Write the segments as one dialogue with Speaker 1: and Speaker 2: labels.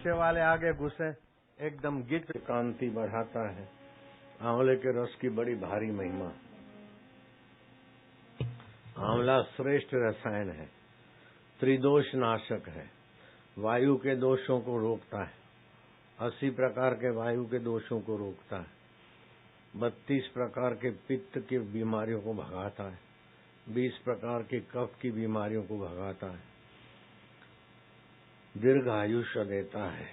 Speaker 1: पीछे वाले आगे घुसे, एकदम गिच कांति बढ़ाता है। आंवले के रस की बड़ी भारी महिमा। आंवला श्रेष्ठ रसायन है, त्रिदोष नाशक है, वायु के दोषों को रोकता है, 80 प्रकार के वायु के दोषों को रोकता है, 32 प्रकार के पित्त की बीमारियों को भगाता है, 20 प्रकार के कफ की बीमारियों को भगाता है, दीर्घ आयुष्य देता है।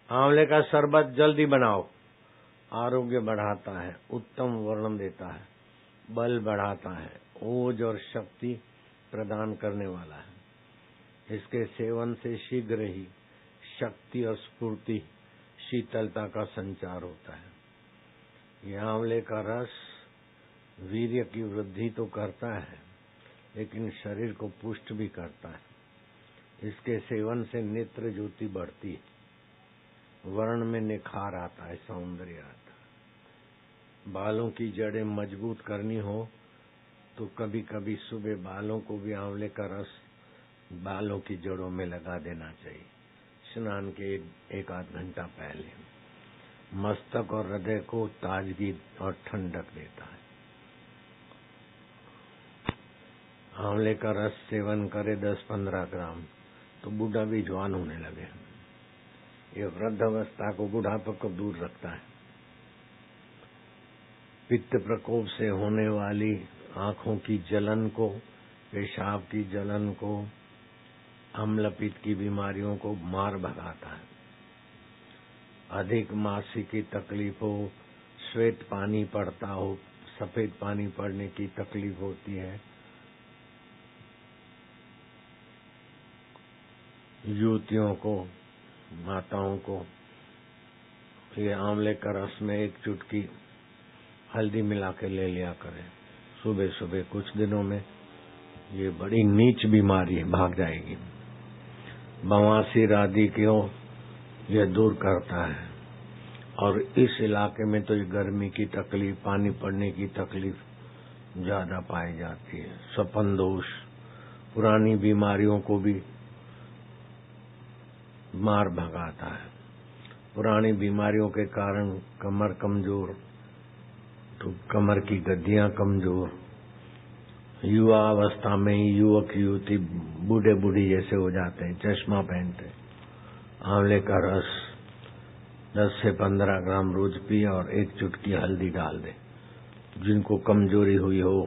Speaker 1: आंवले का शरबत जल्दी बनाओ, आरोग्य बढ़ाता है, उत्तम वर्णन देता है, बल बढ़ाता है, ओज और शक्ति प्रदान करने वाला है। इसके सेवन से शीघ्र ही शक्ति और स्फूर्ति, शीतलता का संचार होता है। यह आंवले का रस वीर्य की वृद्धि तो करता है, लेकिन शरीर को पुष्ट भी करता है। इसके सेवन से नेत्र ज्योति बढ़ती है, वर्ण में निखार आता है, सौंदर्य आता है। बालों की जड़ें मजबूत करनी हो तो कभी कभी सुबह बालों को भी आंवले का रस बालों की जड़ों में लगा देना चाहिए, स्नान के 1-8 घंटा पहले। मस्तक और हृदय को ताजगी और ठंडक देता है। आंवले का रस सेवन करे 10-15 ग्राम तो बूढ़ा भी जवान होने लगे। ये वृद्धावस्था को, बुढ़ापे को दूर रखता है। पित्त प्रकोप से होने वाली आंखों की जलन को, पेशाब की जलन को, अम्ल पित्त की बीमारियों को मार भगाता है। अधिक मासिक की तकलीफ हो, श्वेत पानी पड़ता हो, सफेद पानी पड़ने की तकलीफ होती है, युवतियों को, माताओं को, ये आंवले का रस में 1 चुटकी हल्दी मिला के ले लिया करें सुबह सुबह। कुछ दिनों में ये बड़ी नीच बीमारी है, भाग जाएगी। बवासीर आदि को यह दूर करता है। और इस इलाके में तो ये गर्मी की तकलीफ, पानी पड़ने की तकलीफ ज्यादा पाई जाती है। स्वपन दोष, पुरानी बीमारियों को भी मार भगाता है। पुरानी बीमारियों के कारण कमर कमजोर, तो कमर की गद्दियां कमजोर, युवा अवस्था में युवक युवती बूढ़े बूढ़ी जैसे हो जाते हैं, चश्मा पहनते। आंवले का रस 10 से 15 ग्राम रोज पिए और 1 चुटकी हल्दी डाल दे। जिनको कमजोरी हुई हो,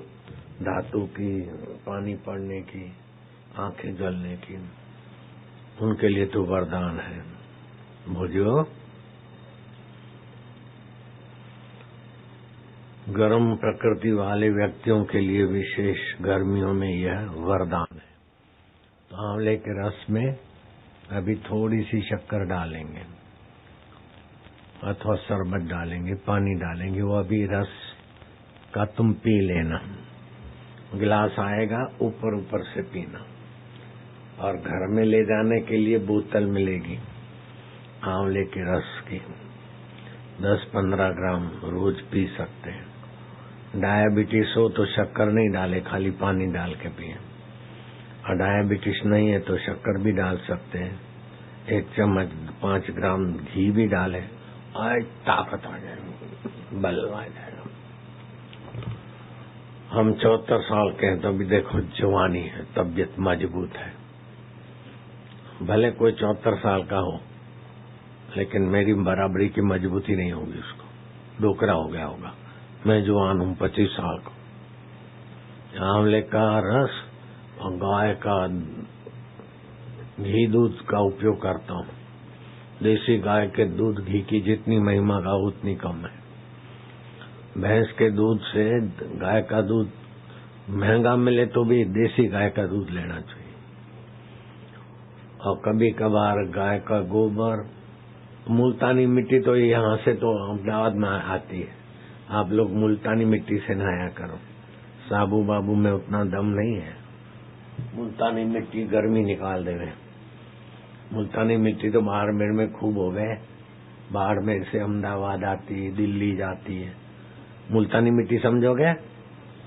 Speaker 1: धातु की, पानी पड़ने की, आंखें जलने की, उनके लिए तो वरदान है। भोजो गर्म प्रकृति वाले व्यक्तियों के लिए विशेष गर्मियों में यह वरदान है। तो आंवले के रस में अभी थोड़ी सी शक्कर डालेंगे अथवा शरबत डालेंगे, पानी डालेंगे, वो अभी रस का तुम पी लेना। गिलास आएगा, ऊपर ऊपर से पीना। और घर में ले जाने के लिए बोतल मिलेगी आंवले के रस की, 10-15 ग्राम रोज पी सकते हैं। डायबिटीज हो तो शक्कर नहीं डाले, खाली पानी डाल के पिए। और डायबिटीज नहीं है तो शक्कर भी डाल सकते हैं। 1 चम्मच 5 ग्राम घी भी डाले, और ताकत आ जाएगी, बल आ जाएगा। हम 74 साल के हैं तो अभी देखो जवानी है, तबीयत मजबूत है। भले कोई 74 साल का हो, लेकिन मेरी बराबरी की मजबूती नहीं होगी उसको, डोकरा हो गया होगा। मैं जवान हूँ, 25 साल का। आंवले का रस और गाय का घी दूध का उपयोग करता हूँ। देसी गाय के दूध घी की जितनी महिमा का उतनी कम है। भैंस के दूध से गाय का दूध महंगा मिले तो भी देसी गाय का दूध लेना चाहिए। और कभी कभार गाय का गोबर, मुल्तानी मिट्टी तो यहाँ से तो अहमदाबाद में आती है, आप लोग मुल्तानी मिट्टी से नहाया करो। साबू बाबू में उतना दम नहीं है, मुल्तानी मिट्टी गर्मी निकाल दे रहे। मुल्तानी मिट्टी तो बाड़मेर में खूब हो गए, बाड़मेर से अहमदाबाद आती है, दिल्ली जाती है। मुल्तानी मिट्टी समझोगे?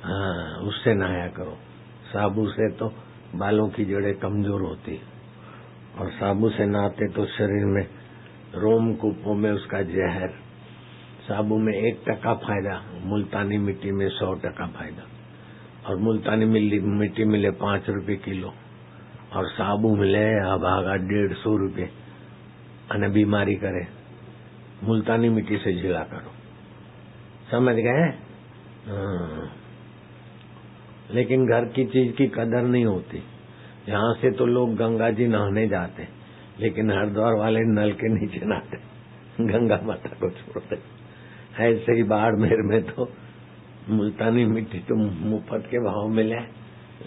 Speaker 1: हाँ, उससे नहाया करो। साबू से तो बालों की जड़ें कमजोर होती है, और साबू से नहाते तो शरीर में रोमकूपों में उसका जहर, साबु में 1% फायदा, मुल्तानी मिट्टी में 100% फायदा। और मुल्तानी मिट्टी मिले 5 रुपए किलो और साबु मिले अभागा 150 रुपए। અને बीमारी करे, मुल्तानी मिट्टी से झिला करो, समझ गए? लेकिन घर की चीज की कदर नहीं होती। यहाँ से तो लोग गंगा जी नहाने जाते, लेकिन हरिद्वार वाले नल के नीचे नहाते, गंगा माता को छोड़ते। ऐसे ही बाड़मेर में तो मुल्तानी मिट्टी तो मुफ्त के भाव मिले,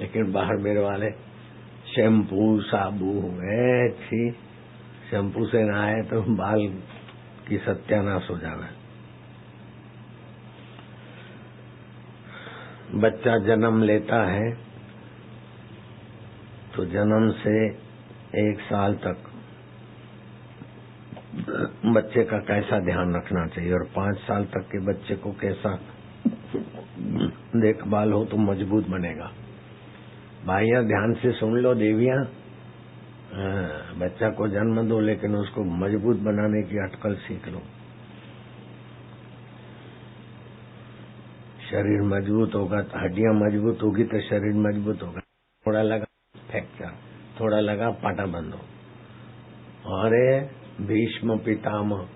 Speaker 1: लेकिन बाड़मेर वाले शैम्पू साबु ऐसी शैम्पू से नहाए तो बाल की सत्यानाश हो जावे। बच्चा जन्म लेता है तो जन्म से 1 साल तक बच्चे का कैसा ध्यान रखना चाहिए और 5 साल तक के बच्चे को कैसा देखभाल हो तो मजबूत बनेगा। भाइयां ध्यान से सुन लो, देवियां, बच्चा को जन्म दो लेकिन उसको मजबूत बनाने की अटकल सीख लो। शरीर मजबूत होगा तो हड्डियां मजबूत होगी तो शरीर मजबूत होगा। थोड़ा लगा फ्रैक्चर, थोड़ा लगा पाटा बंद हो। अरे भीष्म पितामह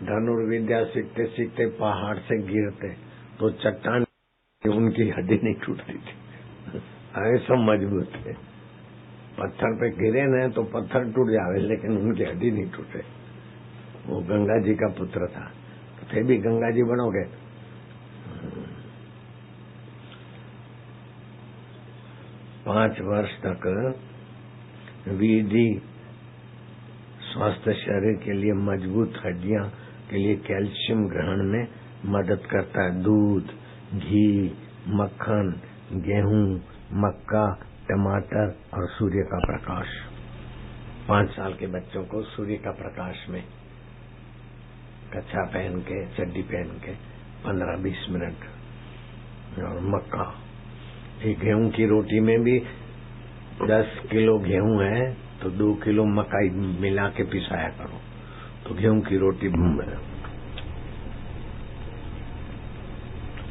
Speaker 1: धनुर्विद्या सीखते सीखते पहाड़ से गिरते तो चट्टान उनकी हड्डी नहीं टूटती थी, ऐसा मजबूत थे। पत्थर पे गिरे न तो पत्थर टूट जावे लेकिन उनकी हड्डी नहीं टूटे। वो गंगा जी का पुत्र था, तो थे भी गंगा जी बनोगे। 5 वर्ष तक विधि स्वस्थ शरीर के लिए, मजबूत हड्डियां के लिए कैल्शियम ग्रहण में मदद करता है। दूध, घी, मक्खन, गेहूं, मक्का, टमाटर और सूर्य का प्रकाश। 5 साल के बच्चों को सूर्य का प्रकाश में कच्छा पहन के, चड्डी पहन के 15-20 मिनट, और मक्का, ये गेहूं की रोटी में भी 10 किलो गेहूं है तो 2 किलो मकाई मिला के पिसाया करो तो गेहूं की रोटी।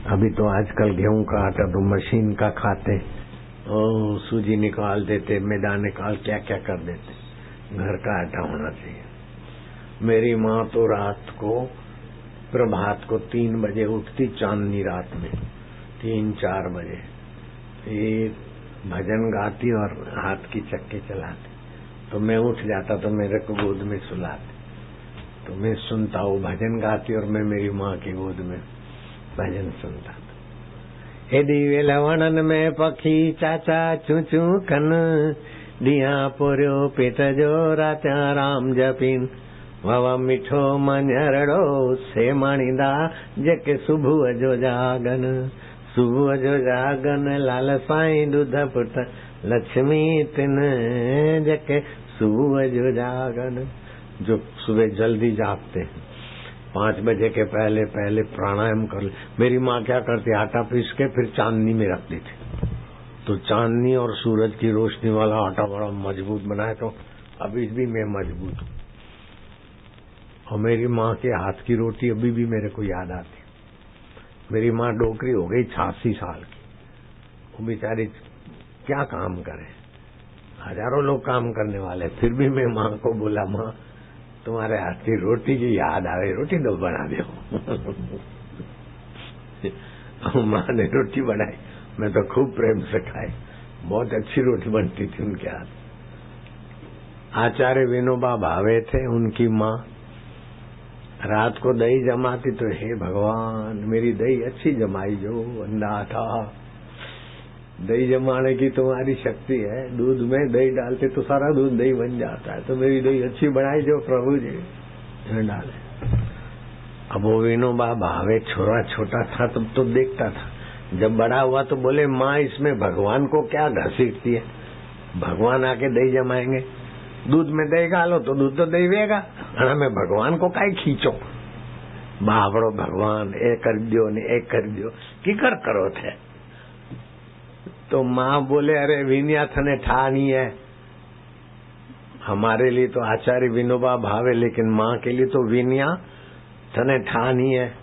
Speaker 1: अभी तो आजकल गेहूं का आटा तो मशीन का खाते, सूजी निकाल देते, मैदा निकाल क्या क्या कर देते। घर का आटा होना चाहिए। मेरी माँ तो रात को प्रभात को 3 बजे उठती, चांदनी रात में 3-4 बजे, फिर भजन गाती और हाथ की चक्की चलाती। तो मैं उठ जाता तो मेरे को गोद में सुलाती, तो मैं सुनता हूँ भजन गाती और मैं मेरी माँ की गोद में भजन सुनता था। हेडी वेलवणन में पखी चाचा चू चू कन, दिया पोरियो पेट जो रात्या राम जपीन, वावा मिठो मनियरड़ो से माणीदा जेके सुबह जो जागन, सुबह जो जागन लाल साईं दूध पुट लक्ष्मी तिन, जेके सुबह जो जागन। जो सुबह जल्दी जागते हैं 5 बजे के पहले पहले प्राणायाम कर ले। मेरी माँ क्या करती, आटा पीस के फिर चांदनी में रखती थी, तो चांदनी और सूरज की रोशनी वाला आटा बड़ा मजबूत बनाए, तो अभी भी मैं मजबूत हूँ। और मेरी माँ के हाथ की रोटी अभी भी मेरे को याद आती। मेरी माँ डोकरी हो गई 86 साल की, वो बेचारी क्या काम करे, हजारों लोग काम करने वाले, फिर भी मैं माँ को बोला, माँ तुम्हारे हाथ की रोटी की याद आवे, रोटी दो बना दो। माँ ने रोटी बनाई, मैं तो खूब प्रेम से खाई, बहुत अच्छी रोटी बनती थी उनके हाथ। आचार्य विनोबा भावे थे, उनकी माँ रात को दही जमाती तो हे भगवान मेरी दही अच्छी जमाई जो अंडा था। दही जमाने की तुम्हारी शक्ति है, दूध में दही डालते तो सारा दूध दही बन जाता है, तो मेरी दही अच्छी बनाई जो प्रभु जी डाले। अब वो विनोबा भावे छोरा छोटा था तब तो देखता था, जब बड़ा हुआ तो बोले माँ इसमें भगवान को क्या घसीटती है, भगवान आके दही जमाएंगे, दूध में दही डालो तो दूध तो दही वेगा, हमें भगवान को काई खींचो, बावड़ो भगवान ए कर दियो ने ए कर दियो की कर करो थे। तो माँ बोले अरे विनिया थने ठानी है, हमारे लिए तो आचार्य विनोबा भावे, लेकिन माँ के लिए तो विनया तने ठानी है।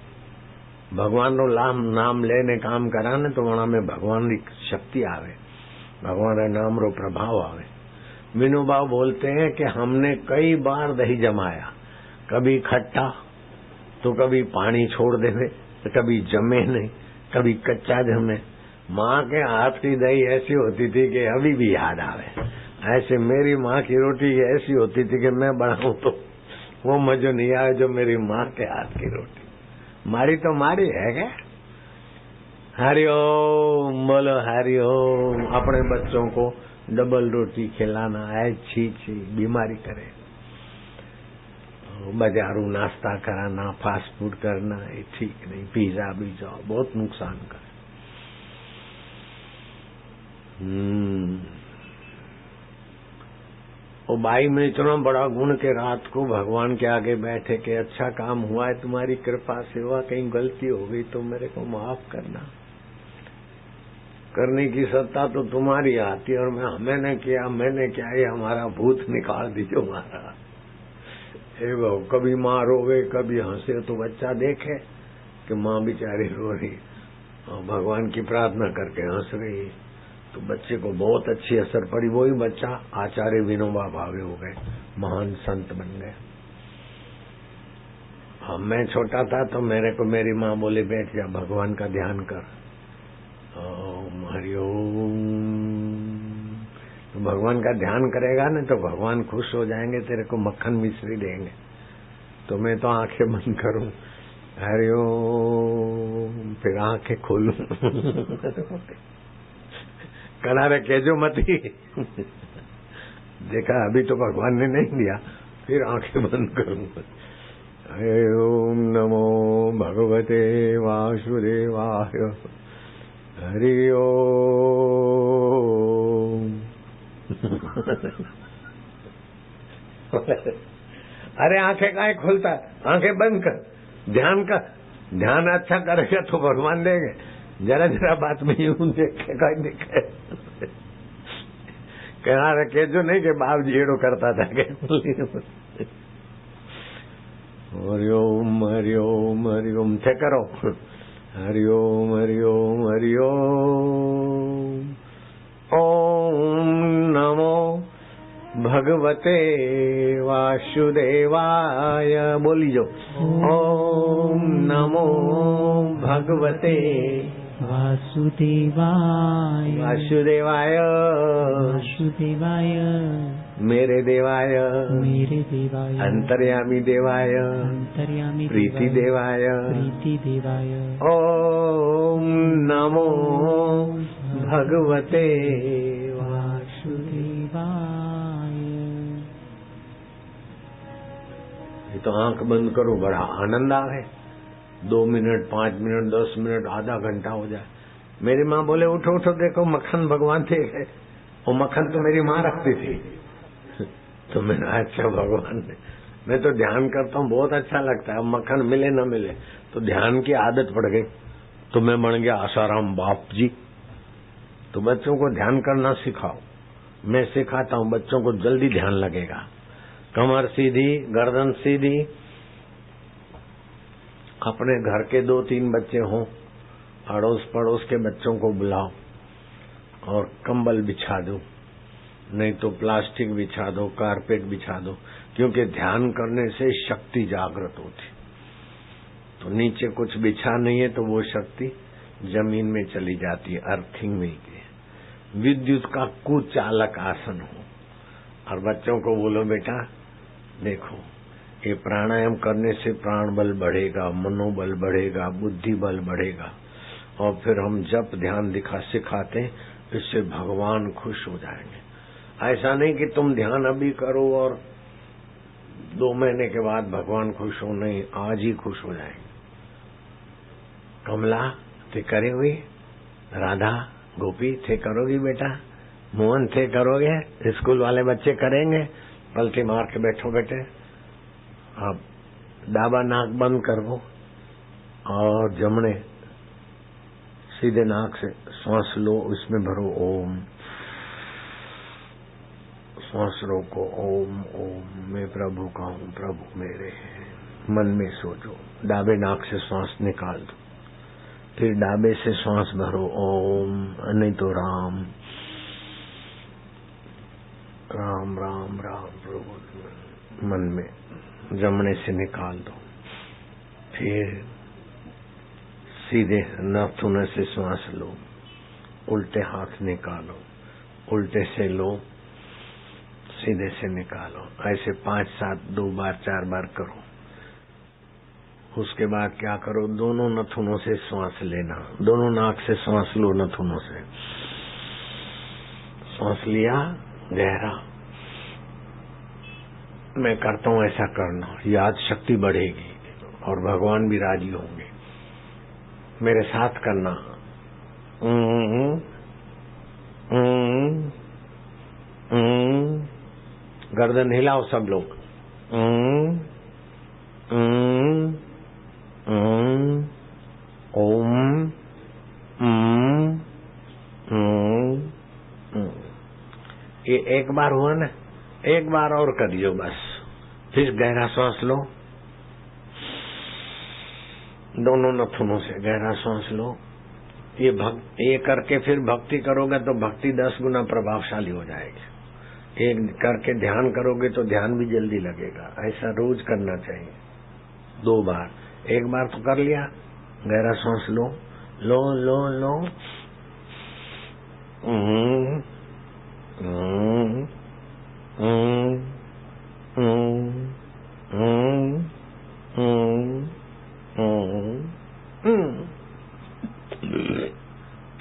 Speaker 1: भगवान रो नाम लेने काम करा ने तो वहां में भगवान की शक्ति आवे, भगवान रे नाम रो प्रभाव आवे। विनोबा बोलते हैं कि हमने कई बार दही जमाया, कभी खट्टा तो कभी पानी छोड़ देवे, कभी जमे नहीं, कभी कच्चा जमे। माँ के हाथ की दही ऐसी होती थी कि अभी भी याद आवे। ऐसे मेरी माँ की रोटी ऐसी होती थी कि मैं बनाऊं तो वो मजा नहीं आए जो मेरी माँ के हाथ की रोटी। मारी तो मारी है क्या। हरिओम बोलो हरिओम। अपने बच्चों को डबल रोटी खिलाना है, छी छी, बीमारी करे। बाजारू नाश्ता कराना, फास्ट फूड करना, ये ठीक नहीं। पिज्जा बीजा बहुत नुकसान करे। वो बाई में इतना बड़ा गुण के रात को भगवान के आगे बैठे के अच्छा काम हुआ है तुम्हारी कृपा सेवा, कहीं गलती हो गई तो मेरे को माफ करना। करने की सत्ता तो तुम्हारी आती और मैंने किया ये हमारा भूत निकाल दीजिए हमारा। हे वो कभी माँ रोवे कभी हंसे तो बच्चा देखे कि माँ बेचारी रो रही और भगवान की प्रार्थना करके हंस रही, तो बच्चे को बहुत अच्छी असर पड़ी। वही बच्चा आचार्य विनोबा भावे हो गए, महान संत बन गए। अब मैं छोटा था तो मेरे को मेरी माँ बोले बैठ जा भगवान का ध्यान कर। ओम हरिओम। तो भगवान का ध्यान करेगा ना तो भगवान खुश हो जाएंगे, तेरे को मक्खन मिश्री देंगे। तो मैं तो आंखें बंद करूं, हरिओम, फिर आंखें खोलूं कनारे केजो मती देखा अभी तो भगवान ने नहीं दिया, फिर आंखें बंद करूंगा। ओम नमो भगवते वासुदेवाय। हरि ओम अरे आंखें काहे खोलता, आंखें बंद कर, ध्यान का ध्यान अच्छा करेगा तो भगवान देंगे। जरा जरा बात में यूं देखे का देखे कहा रखे जो नहीं के बाप जीड़ो करता था के हरिओम हरिओम हरिओम थे करो। हरिओम हरिओम हरिओम। ओम नमो भगवते वासुदेवाय। बोली जो ओम नमो भगवते
Speaker 2: वासुदेवाय।
Speaker 1: वासुदेवाय
Speaker 2: वासुदेवाय।
Speaker 1: मेरे देवाय
Speaker 2: मेरे देवाय।
Speaker 1: अंतर्यामी देवाय
Speaker 2: अंतर्यामी
Speaker 1: प्रीति देवाय
Speaker 2: प्रीति देवाय।
Speaker 1: ओम नमो भगवते
Speaker 2: वासुदेवाय।
Speaker 1: ये तो आंख बंद करो बड़ा आनंद आवे। 2 मिनट 5 मिनट 10 मिनट आधा घंटा हो जाए। मेरी माँ बोले उठो उठो देखो मक्खन भगवान थे, वो मक्खन तो मेरी माँ रखती थी तो मैंने अच्छा भगवान ने, मैं तो ध्यान करता हूँ बहुत अच्छा लगता है। अब मक्खन मिले न मिले तो ध्यान की आदत पड़ गई तो मैं बन गया आसाराम बाप जी। तो बच्चों को ध्यान करना सिखाओ, मैं सिखाता हूँ, बच्चों को जल्दी ध्यान लगेगा। कमर सीधी, गर्दन सीधी। अपने घर के 2-3 बच्चे हों, अड़ोस पड़ोस के बच्चों को बुलाओ और कंबल बिछा दो, नहीं तो प्लास्टिक बिछा दो, कारपेट बिछा दो, क्योंकि ध्यान करने से शक्ति जागृत होती। तो नीचे कुछ बिछा नहीं है तो वो शक्ति जमीन में चली जाती है, अर्थिंग में की। विद्युत का कुचालक आसन हो और बच्चों को बोलो बेटा देखो ये प्राणायाम करने से प्राण बल बढ़ेगा, मनोबल बढ़ेगा, बुद्धि बल बढ़ेगा। और फिर हम जप ध्यान सिखाते हैं, इससे भगवान खुश हो जाएंगे। ऐसा नहीं कि तुम ध्यान अभी करो और 2 महीने के बाद भगवान खुश हो, नहीं, आज ही खुश हो जाएंगे। कमला थे करे हुई, राधा गोपी थे करोगी बेटा, मोहन थे करोगे, स्कूल वाले बच्चे करेंगे। पलटी मार के बैठो बेटे। अब डाबा नाक बंद करो और जमने सीधे नाक से सांस लो, उसमें भरो ओम, श्वास रोको। ओम ओम मैं प्रभु का हूँ, प्रभु मेरे हैं। मन में सोचो। डाबे नाक से श्वास निकाल दो, फिर डाबे से श्वास भरो। ओम नहीं तो राम राम राम राम प्रभु मन में जमने से निकाल दो। फिर सीधे नाखून से श्वास लो, उल्टे हाथ निकालो, उल्टे से लो, सीधे से निकालो। ऐसे 5-7 2 बार 4 बार करो। उसके बाद क्या करो, दोनों नथुनों से श्वास लेना, दोनों नाक से श्वास लो, नथुनों से श्वास लिया गहरा। मैं करता हूँ ऐसा करना, याद शक्ति बढ़ेगी और भगवान भी राजी होंगे। मेरे साथ करना। गर्दन हिलाओ सब लोग। ओम ये एक बार हुआ ना, एक बार और करियो बस। फिर गहरा श्वास लो, दोनों नथुनों से गहरा श्वास लो। ये करके फिर भक्ति करोगे तो भक्ति 10 गुना प्रभावशाली हो जाएगी। एक करके ध्यान करोगे तो ध्यान भी जल्दी लगेगा। ऐसा रोज करना चाहिए 2 बार। एक बार तो कर लिया, गहरा सांस लो लो लो लो।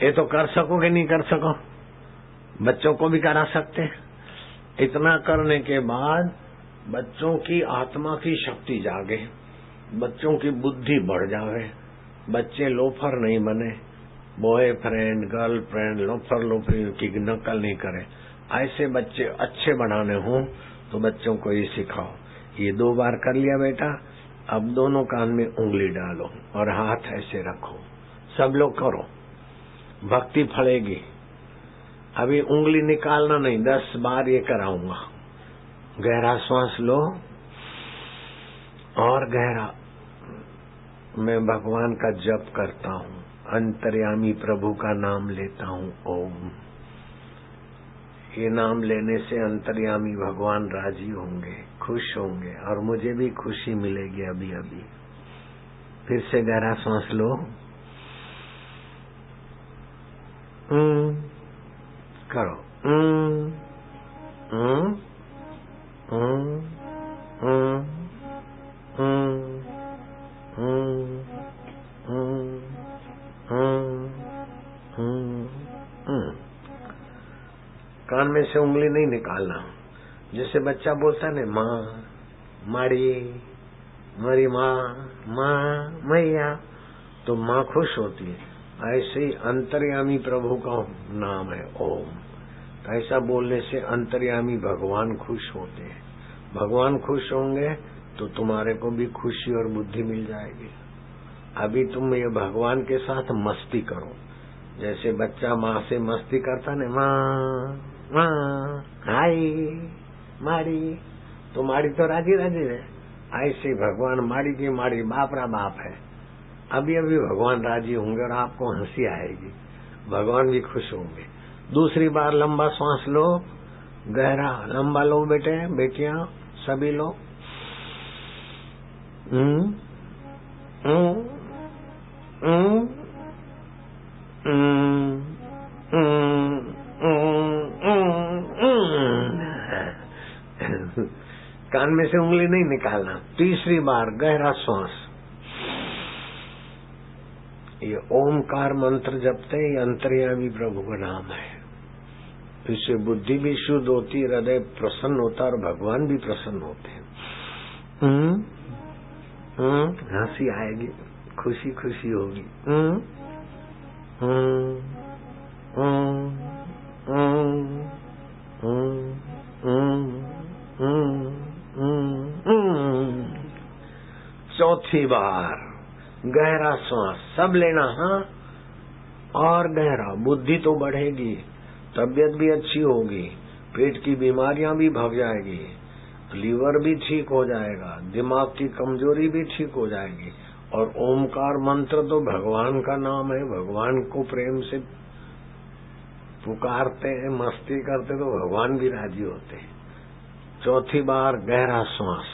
Speaker 1: ये तो कर सकोगे, नहीं कर सको, बच्चों को भी करा सकते हैं। इतना करने के बाद बच्चों की आत्मा की शक्ति जागे, बच्चों की बुद्धि बढ़ जावे, बच्चे लोफर नहीं बने, बॉयफ्रेंड गर्लफ्रेंड लोफर लोफरी की नकल नहीं करे। ऐसे बच्चे अच्छे बनाने हों तो बच्चों को ये सिखाओ। ये 2 बार कर लिया बेटा, अब दोनों कान में उंगली डालो और हाथ ऐसे रखो। सब लोग करो, भक्ति फलेगी। अभी उंगली निकालना नहीं, 10 बार ये कराऊंगा। गहरा श्वास लो और गहरा, मैं भगवान का जप करता हूँ, अंतर्यामी प्रभु का नाम लेता हूँ। ओम। ये नाम लेने से अंतर्यामी भगवान राजी होंगे, खुश होंगे और मुझे भी खुशी मिलेगी अभी अभी। फिर से गहरा सांस लो। करो। कान में से उंगली नहीं निकालना। जैसे बच्चा बोलता है ना, माँ माड़ी, मेरी माँ, माँ मैया, तो माँ खुश होती है। ऐसे ही अंतर्यामी प्रभु का नाम है ओम। ऐसा बोलने से अंतर्यामी भगवान खुश होते हैं। भगवान खुश होंगे तो तुम्हारे को भी खुशी और बुद्धि मिल जाएगी। अभी तुम ये भगवान के साथ मस्ती करो। जैसे बच्चा माँ से मस्ती करता ना, माँ माँ हाय माड़ी, तो माड़ी तो राजी राजी है। ऐसे भगवान माड़ी की माड़ी, बाप रा बाप है। अभी अभी भगवान राजी होंगे और आपको हंसी आएगी, भगवान भी खुश होंगे। दूसरी बार लंबा सांस लो, गहरा लंबा लो बेटे बेटियां सभी लोग। कान में से उंगली नहीं निकालना। तीसरी बार गहरा श्वास। ये ओमकार मंत्र जपते ही अंतर्यामी प्रभु का नाम है। इससे बुद्धि भी शुद्ध होती, हृदय प्रसन्न होता और भगवान भी प्रसन्न होते हैं। हंसी आएगी, खुशी खुशी होगी। चौथी बार गहरा श्वास सब लेना। हाँ, और गहरा, बुद्धि तो बढ़ेगी, तबीयत भी अच्छी होगी, पेट की बीमारियां भी भाग जाएगी, लीवर भी ठीक हो जाएगा, दिमाग की कमजोरी भी ठीक हो जाएगी। और ओमकार मंत्र तो भगवान का नाम है, भगवान को प्रेम से पुकारते हैं, मस्ती करते तो भगवान भी राजी होते हैं। चौथी बार गहरा श्वास,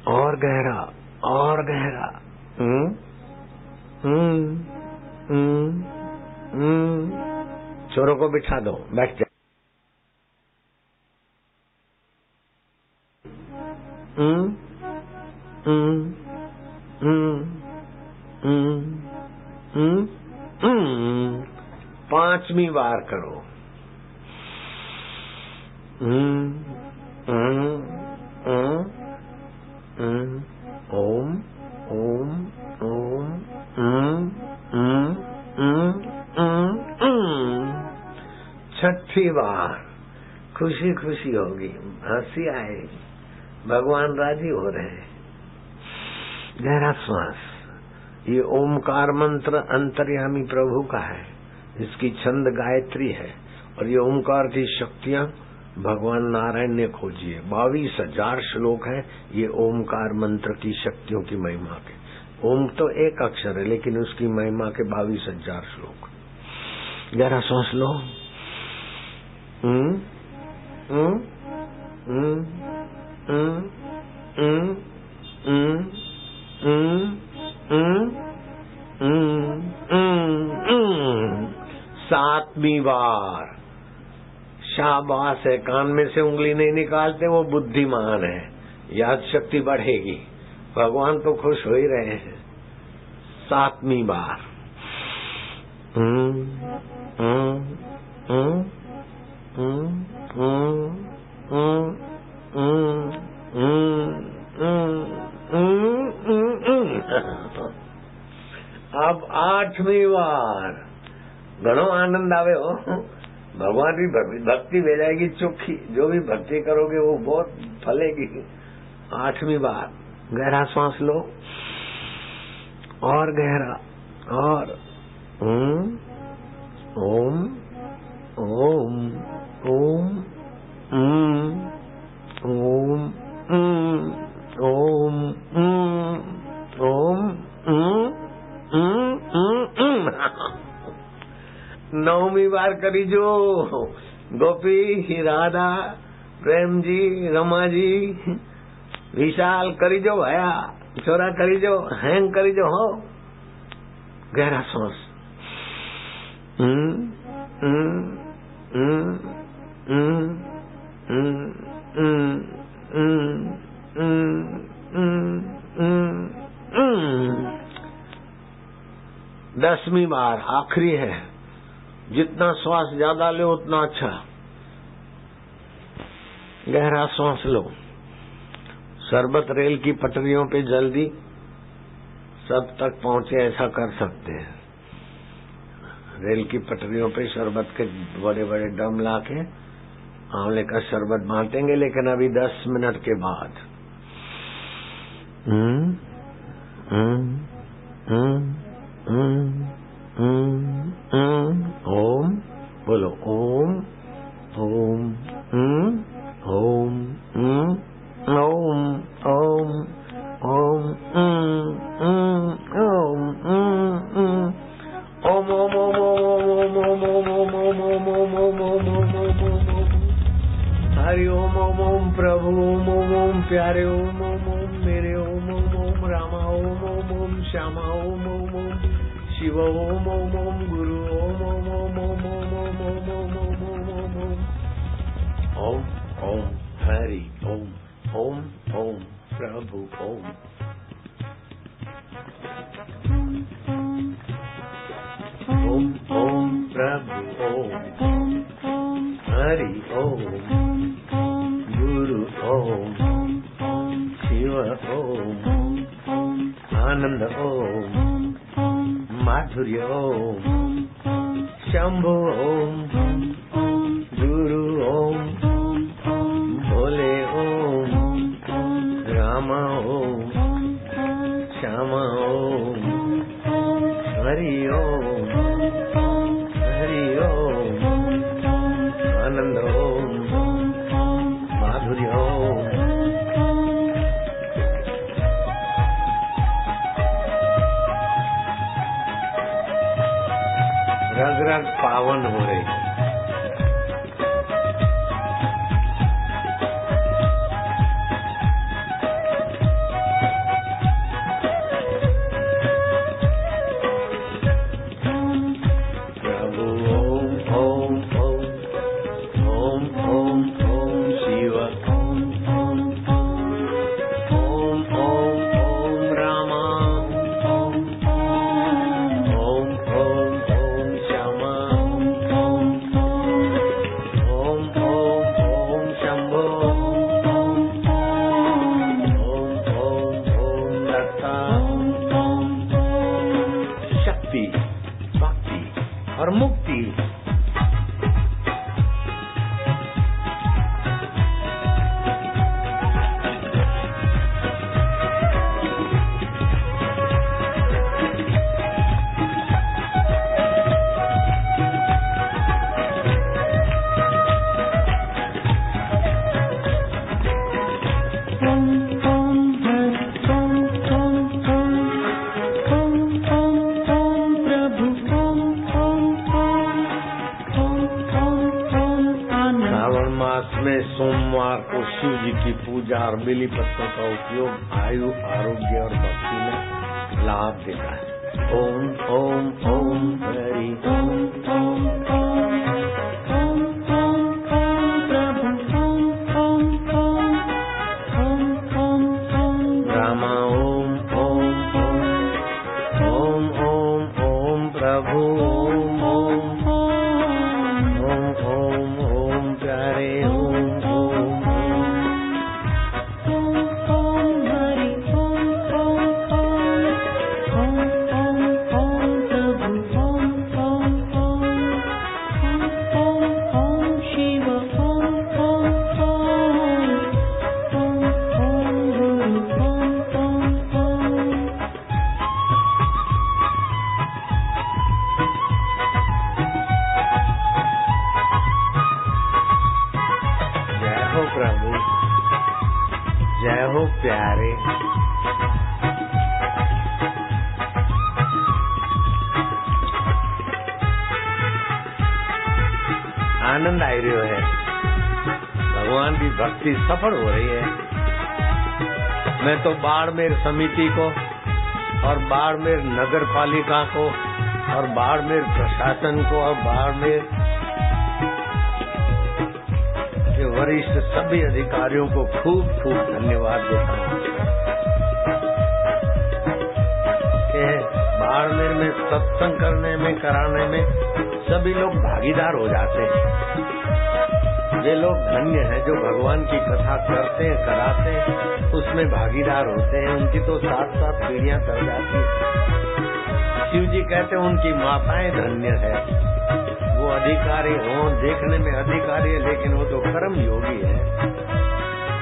Speaker 1: और गहरा और गहरा। छोरों को बिठा दो, बैठ जा। पांचवी बार करो। ओम ओम ओम छठी बार खुशी खुशी होगी, हंसी आएगी, भगवान राजी हो रहे हैं। गहरा श्वास। ये ओमकार मंत्र अंतर्यामी प्रभु का है, इसकी छंद गायत्री है और ये ओमकार की शक्तियां भगवान नारायण ने खोजी है। 22,000 श्लोक है ये ओमकार मंत्र की शक्तियों की महिमा के। ओम तो एक अक्षर है लेकिन उसकी महिमा के 22,000 श्लोक। गहरा सांस लो। सातवीं बार शाबाश है। कान में से उंगली नहीं निकालते, वो बुद्धिमान है, याद शक्ति बढ़ेगी। भगवान तो खुश हो ही रहे हैं। सातवीं बार अब आठवीं बार घणो आनंद आवे हो। भगवान की भक्ति हो जाएगी चोखी, जो भी भक्ति करोगे वो बहुत फलेगी। आठवीं बार गहरा सांस लो और गहरा और ओम ओम ओम ओम ओम ओम। नौवीं बार करी जो गोपी, राधा, प्रेम जी, रमा जी, विशाल करी जो, भया छोरा करी जो, हैंग करी जो हो। गहरा सांस। दसवीं बार आखिरी है। जितना श्वास ज्यादा लो उतना अच्छा। गहरा सांस लो। शरबत रेल की पटरियों पे जल्दी सब तक पहुंचे ऐसा कर सकते हैं। रेल की पटरियों पे शरबत के बड़े बड़े ड्रम लाके आंवले का शरबत बांटेंगे, लेकिन अभी 10 मिनट के बाद। ओम बोलो। ओम ओम ओम ओम ओम ओम हरि ओम ओम ओम प्रभु ओम ओम ओम प्यारे ओम ओम ओम मेरे ओम ओम ओम रामा ओम ओम ओम श्यामा ओम ओम ओम शिव ओम ओम ओम गुरु ओम ओम ओम ओम ओम ओम ओम ओम ओम ओम ओम ओम ओम हरि ओम ओम ओम प्रभु ओम ओम ओम प्रभु ओम हरि ओम गुरु ओम शिव ओम आनंद ओम माधुर्य ओम शंभु ओम गुरु ओम भोले ओम रामा ओम श्यामा ओम हरि ओम आनंद ओम, माधुर्य ओम। रग रग पावन हो रही है। और मुक्ति। में सोमवार को शिव जी की पूजा और बेली पत्तों का उपयोग आयु, आरोग्य और भक्ति में लाभ देता है। ओम ओम ओम हरि ओम ओम ओम ओम ओम ओम प्रभु ओम ओम ओम ओम ओम रामा ओम ओम ओम ओम ओम ओम प्रभु ओम ओम ओम ओम ओम प्यारे प्रभु, जय हो प्यारे। आनंद आ रही है, भगवान की भक्ति सफल हो रही है। मैं तो बाड़मेर समिति को और बाड़मेर नगर पालिका को और बाड़मेर प्रशासन को और बाड़मेर के वरिष्ठ सभी अधिकारियों को खूब खूब धन्यवाद देता हूँ कि बाड़मेर में सत्संग करने में कराने में सभी लोग भागीदार हो जाते हैं। वे लोग धन्य हैं जो भगवान की कथा करते हैं, कराते हैं, उसमें भागीदार होते हैं। उनकी तो 7-7 पीढ़ियां कर जाती है। शिव जी कहते हैं उनकी माताएं धन्य है। वो अधिकारी हों, देखने में अधिकारी है लेकिन वो तो कर्म योगी है।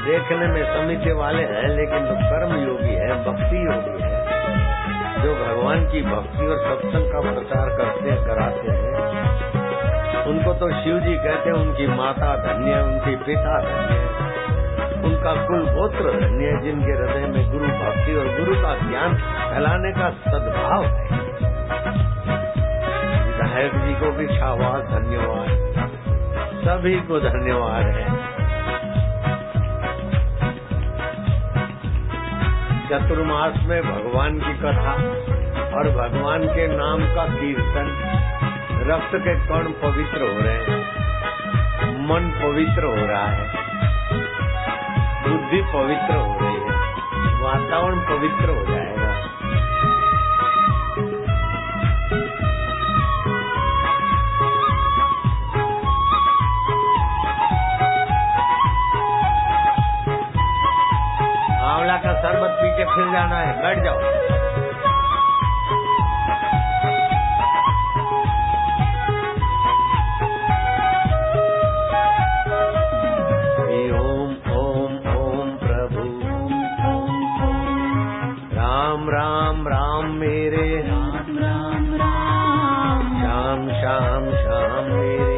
Speaker 1: देखने में समिति वाले हैं लेकिन वो कर्म योगी है, भक्ति योगी है, जो भगवान की भक्ति और सत्संग का प्रचार करते हैं, कराते हैं। उनको तो शिव जी कहते हैं उनकी माता धन्य है, उनके पिता धन्य है, उनका कुल गोत्र धन्य है, जिनके हृदय में गुरु भक्ति और गुरु का ज्ञान फैलाने का सद्भाव है। विधायक जी को भी शाबाश, धन्यवाद, सभी को धन्यवाद है। चतुर्मास में भगवान की कथा और भगवान के नाम का कीर्तन, रक्त के कण पवित्र हो रहे हैं, मन पवित्र हो रहा है, बुद्धि पवित्र हो रही है, वातावरण पवित्र हो जाएगा। आंवला का शरबत पी के फिर जाना है, बैठ जाओ। राम राम मेरे, राम राम राम, श्याम श्याम श्याम मेरे,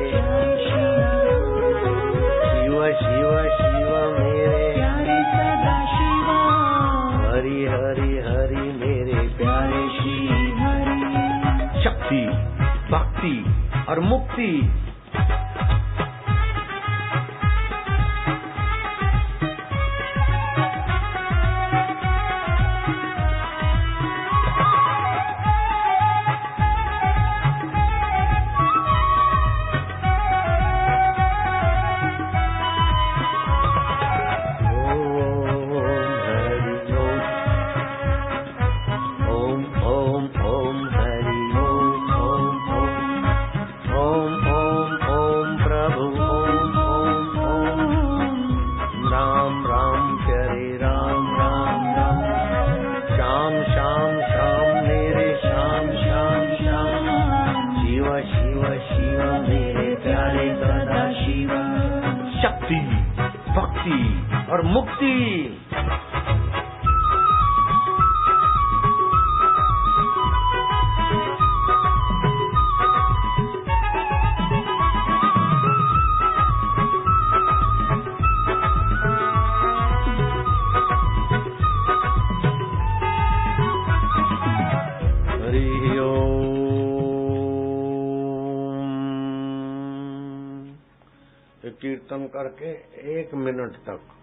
Speaker 1: कीर्तन करके 1 मिनट तक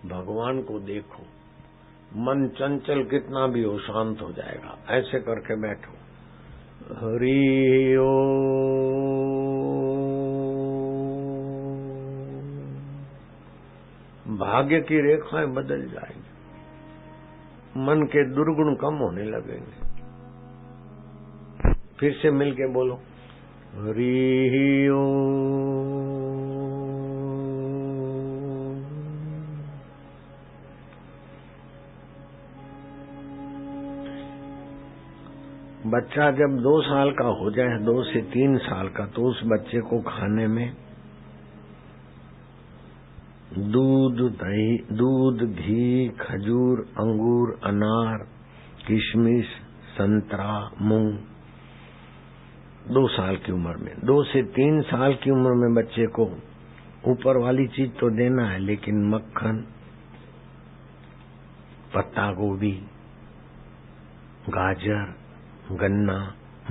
Speaker 1: भगवान को देखो, मन चंचल कितना भी हो शांत हो जाएगा। ऐसे करके बैठो। हरि ओम। भाग्य की रेखाएं बदल जाएंगी, मन के दुर्गुण कम होने लगेंगे। फिर से मिलके बोलो हरि ओम। बच्चा जब 2 साल का हो जाए, 2 से 3 साल का, तो उस बच्चे को खाने में दूध, घी, खजूर, अंगूर, अनार, किशमिश, संतरा, मूंग 2 साल की उम्र में। 2 से 3 साल की उम्र में बच्चे को ऊपर वाली चीज तो देना है, लेकिन मक्खन, पत्ता गोभी, गाजर, गन्ना,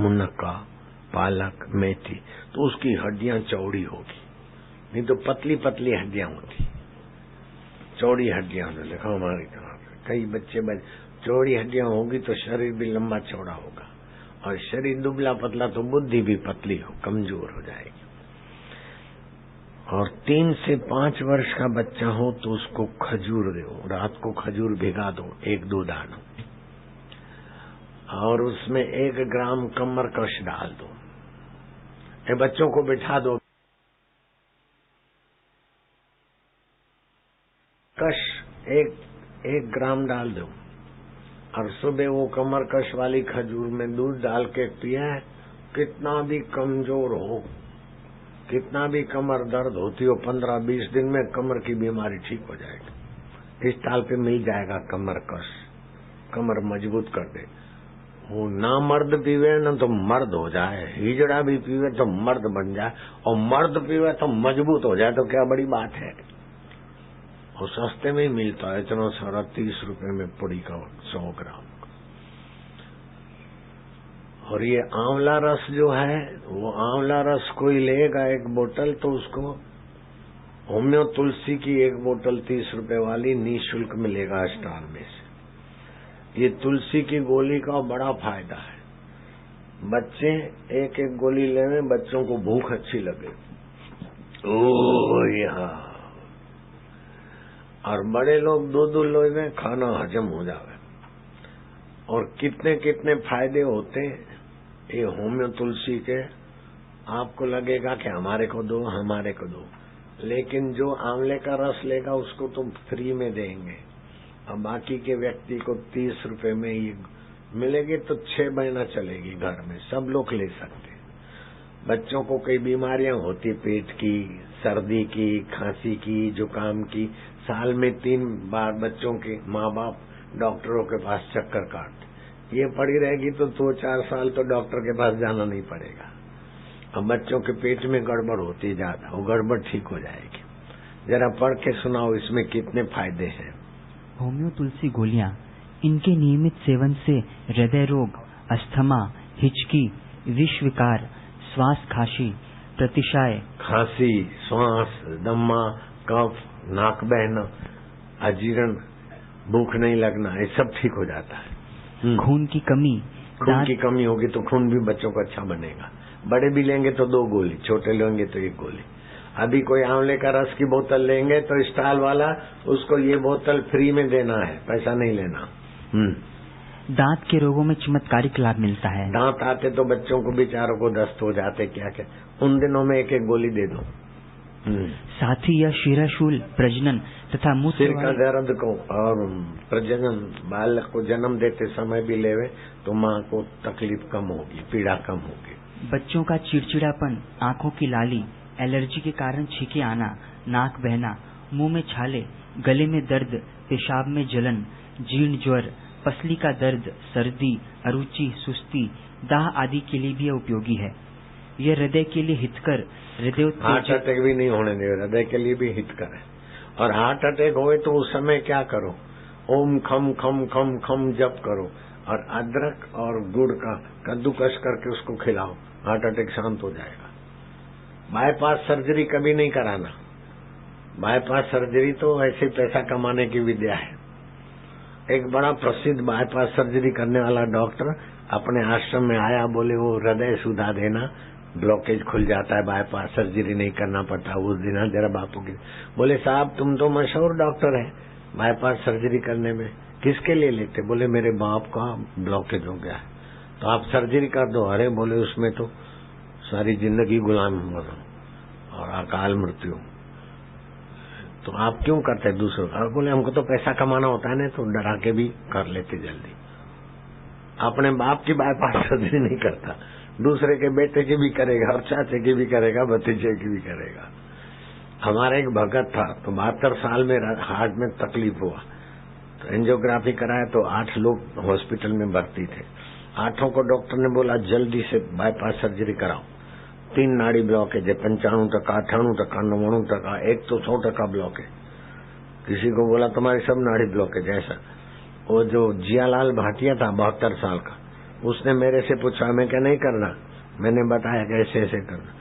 Speaker 1: मुनक्का, पालक, मेथी, तो उसकी हड्डियां चौड़ी होगी। नहीं तो पतली पतली हड्डियां होती, चौड़ी हड्डियां होने देखो हमारी तरह। कई बच्चे चौड़ी हड्डियां होगी तो शरीर भी लंबा चौड़ा होगा, और शरीर दुबला पतला तो बुद्धि भी पतली हो, कमजोर हो जाएगी। और 3 से 5 वर्ष का बच्चा हो तो उसको खजूर दो, रात को खजूर भिगा दो 1-2 दानों, और उसमें 1 ग्राम कमर कश डाल दो। ये बच्चों को बिठा दो, कश 1 ग्राम डाल दो, और सुबह वो कमर कश वाली खजूर में दूध डाल के पिया है। कितना भी कमजोर हो, कितना भी कमर दर्द होती हो, 15-20 दिन में कमर की बीमारी ठीक हो जाएगी। इस ताल पे मिल जाएगा कमर कश, कमर मजबूत कर दे। वो ना मर्द पीवे न तो मर्द हो जाए, हिजड़ा भी पीवे तो मर्द बन जाए, और मर्द पीवे तो मजबूत हो जाए, तो क्या बड़ी बात है। और सस्ते में ही मिलता है, इतना सारा 30 रुपए में पुड़ी का 100 ग्राम। और ये आंवला रस जो है, वो आंवला रस कोई लेगा 1 बोतल, तो उसको होम्यो तुलसी की 1 बोतल 30 रुपए वाली निःशुल्क मिलेगा स्टॉल में से। ये तुलसी की गोली का बड़ा फायदा है। बच्चे 1-1 गोली लेवे, बच्चों को भूख अच्छी लगे, ओ यहाँ, और बड़े लोग 2-2 लेवे, खाना हजम हो जावे। और कितने कितने फायदे होते ये होम्यो तुलसी के। आपको लगेगा कि हमारे को दो, हमारे को दो, लेकिन जो आंवले का रस लेगा उसको तुम फ्री में देंगे, और बाकी के व्यक्ति को 30 रुपए में ये मिलेगी, तो 6 महीना चलेगी घर में, सब लोग ले सकते। बच्चों को कई बीमारियां होती, पेट की, सर्दी की, खांसी की, जुकाम की, साल में 3 बार बच्चों के माँ बाप डॉक्टरों के पास चक्कर काटते। ये पड़ी रहेगी तो 2-4 साल तो डॉक्टर के पास जाना नहीं पड़ेगा। अब बच्चों के पेट में गड़बड़ होती ज्यादा, वो गड़बड़ ठीक हो जाएगी। जरा पढ़ के सुनाओ इसमें कितने फायदे हैं।
Speaker 2: होम्यो तुलसी गोलियां, इनके नियमित सेवन से हृदय रोग, अस्थमा, हिचकी, विषविकार, श्वास खांसी, प्रतिशाय,
Speaker 1: खांसी, श्वास, दमा, कफ, नाक बहना, अजीर्ण, भूख नहीं लगना, ये सब ठीक हो जाता है।
Speaker 2: खून की कमी,
Speaker 1: खून की कमी होगी तो खून भी बच्चों का अच्छा बनेगा। बड़े भी लेंगे तो 2 गोली, छोटे लेंगे तो 1 गोली। अभी कोई आंवले का रस की बोतल लेंगे तो स्टॉल वाला उसको ये बोतल फ्री में देना है, पैसा नहीं लेना।
Speaker 2: दांत के रोगों में चमत्कारिक लाभ मिलता है।
Speaker 1: दांत आते तो बच्चों को बेचारों को दस्त हो जाते, क्या क्या, उन दिनों में 1-1 गोली दे दो।
Speaker 2: साथ ही यह शिराशूल, प्रजनन तथा मूत्र
Speaker 1: सिर का दर्द को और प्रजनन, बालक को जन्म देते समय भी लेवे तो माँ को तकलीफ कम होगी, पीड़ा कम होगी।
Speaker 2: बच्चों का चिड़चिड़ापन, आंखों की लाली, एलर्जी के कारण छींके आना, नाक बहना, मुंह में छाले, गले में दर्द, पेशाब में जलन, जीर्ण ज्वर, पसली का दर्द, सर्दी, अरुचि, सुस्ती, दाह आदि के लिए भी उपयोगी है। यह हृदय के लिए हितकर,
Speaker 1: हार्ट अटैक भी नहीं होने दे, हृदय के लिए भी हितकर है। और हार्ट अटैक होए तो उस समय क्या करो, ओम खम खम खम खम जप करो और अदरक और गुड़ का कद्दूकस करके उसको खिलाओ, हार्ट अटैक शांत हो जाएगा। बाईपास सर्जरी कभी नहीं कराना। बाईपास सर्जरी तो ऐसे पैसा कमाने की विद्या है। एक बड़ा प्रसिद्ध बाईपास सर्जरी करने वाला डॉक्टर अपने आश्रम में आया, बोले वो हृदय सुधा देना, ब्लॉकेज खुल जाता है, बाईपास सर्जरी नहीं करना पड़ता। उस दिन जरा बापू की बोले, साहब तुम तो मशहूर डॉक्टर है, बाईपास सर्जरी करने में किसके लिए लेते? बोले मेरे बाप का ब्लॉकेज हो गया है, तो आप सर्जरी कर दो। अरे बोले उसमें तो सारी जिंदगी गुलाम और अकाल मृत्यु, तो आप क्यों करते दूसरों का? बोले हमको तो पैसा कमाना होता है ना, तो डरा के भी कर लेते जल्दी। अपने बाप की बाईपास सर्जरी नहीं करता, दूसरे के बेटे की भी करेगा और चाचे की भी करेगा, भतीजे की भी करेगा। हमारा एक भगत था, तो 72 साल में हार्ट में तकलीफ हुआ, तो एंजियोग्राफी कराया तो 8 लोग हॉस्पिटल में भर्ती थे। 8 को डॉक्टर ने बोला जल्दी से बाईपास सर्जरी कराओ। 3 नाड़ी ब्लॉकेज है, 95%, 98%, 99%, एक तो 100% ब्लॉक है। किसी को बोला तुम्हारी सब नाड़ी ब्लॉकेज है। ऐसा वो जो जियालाल भाटिया था 72 साल का, उसने मेरे से पूछा, मैं क्या नहीं करना? मैंने बताया कैसे ऐसे करना।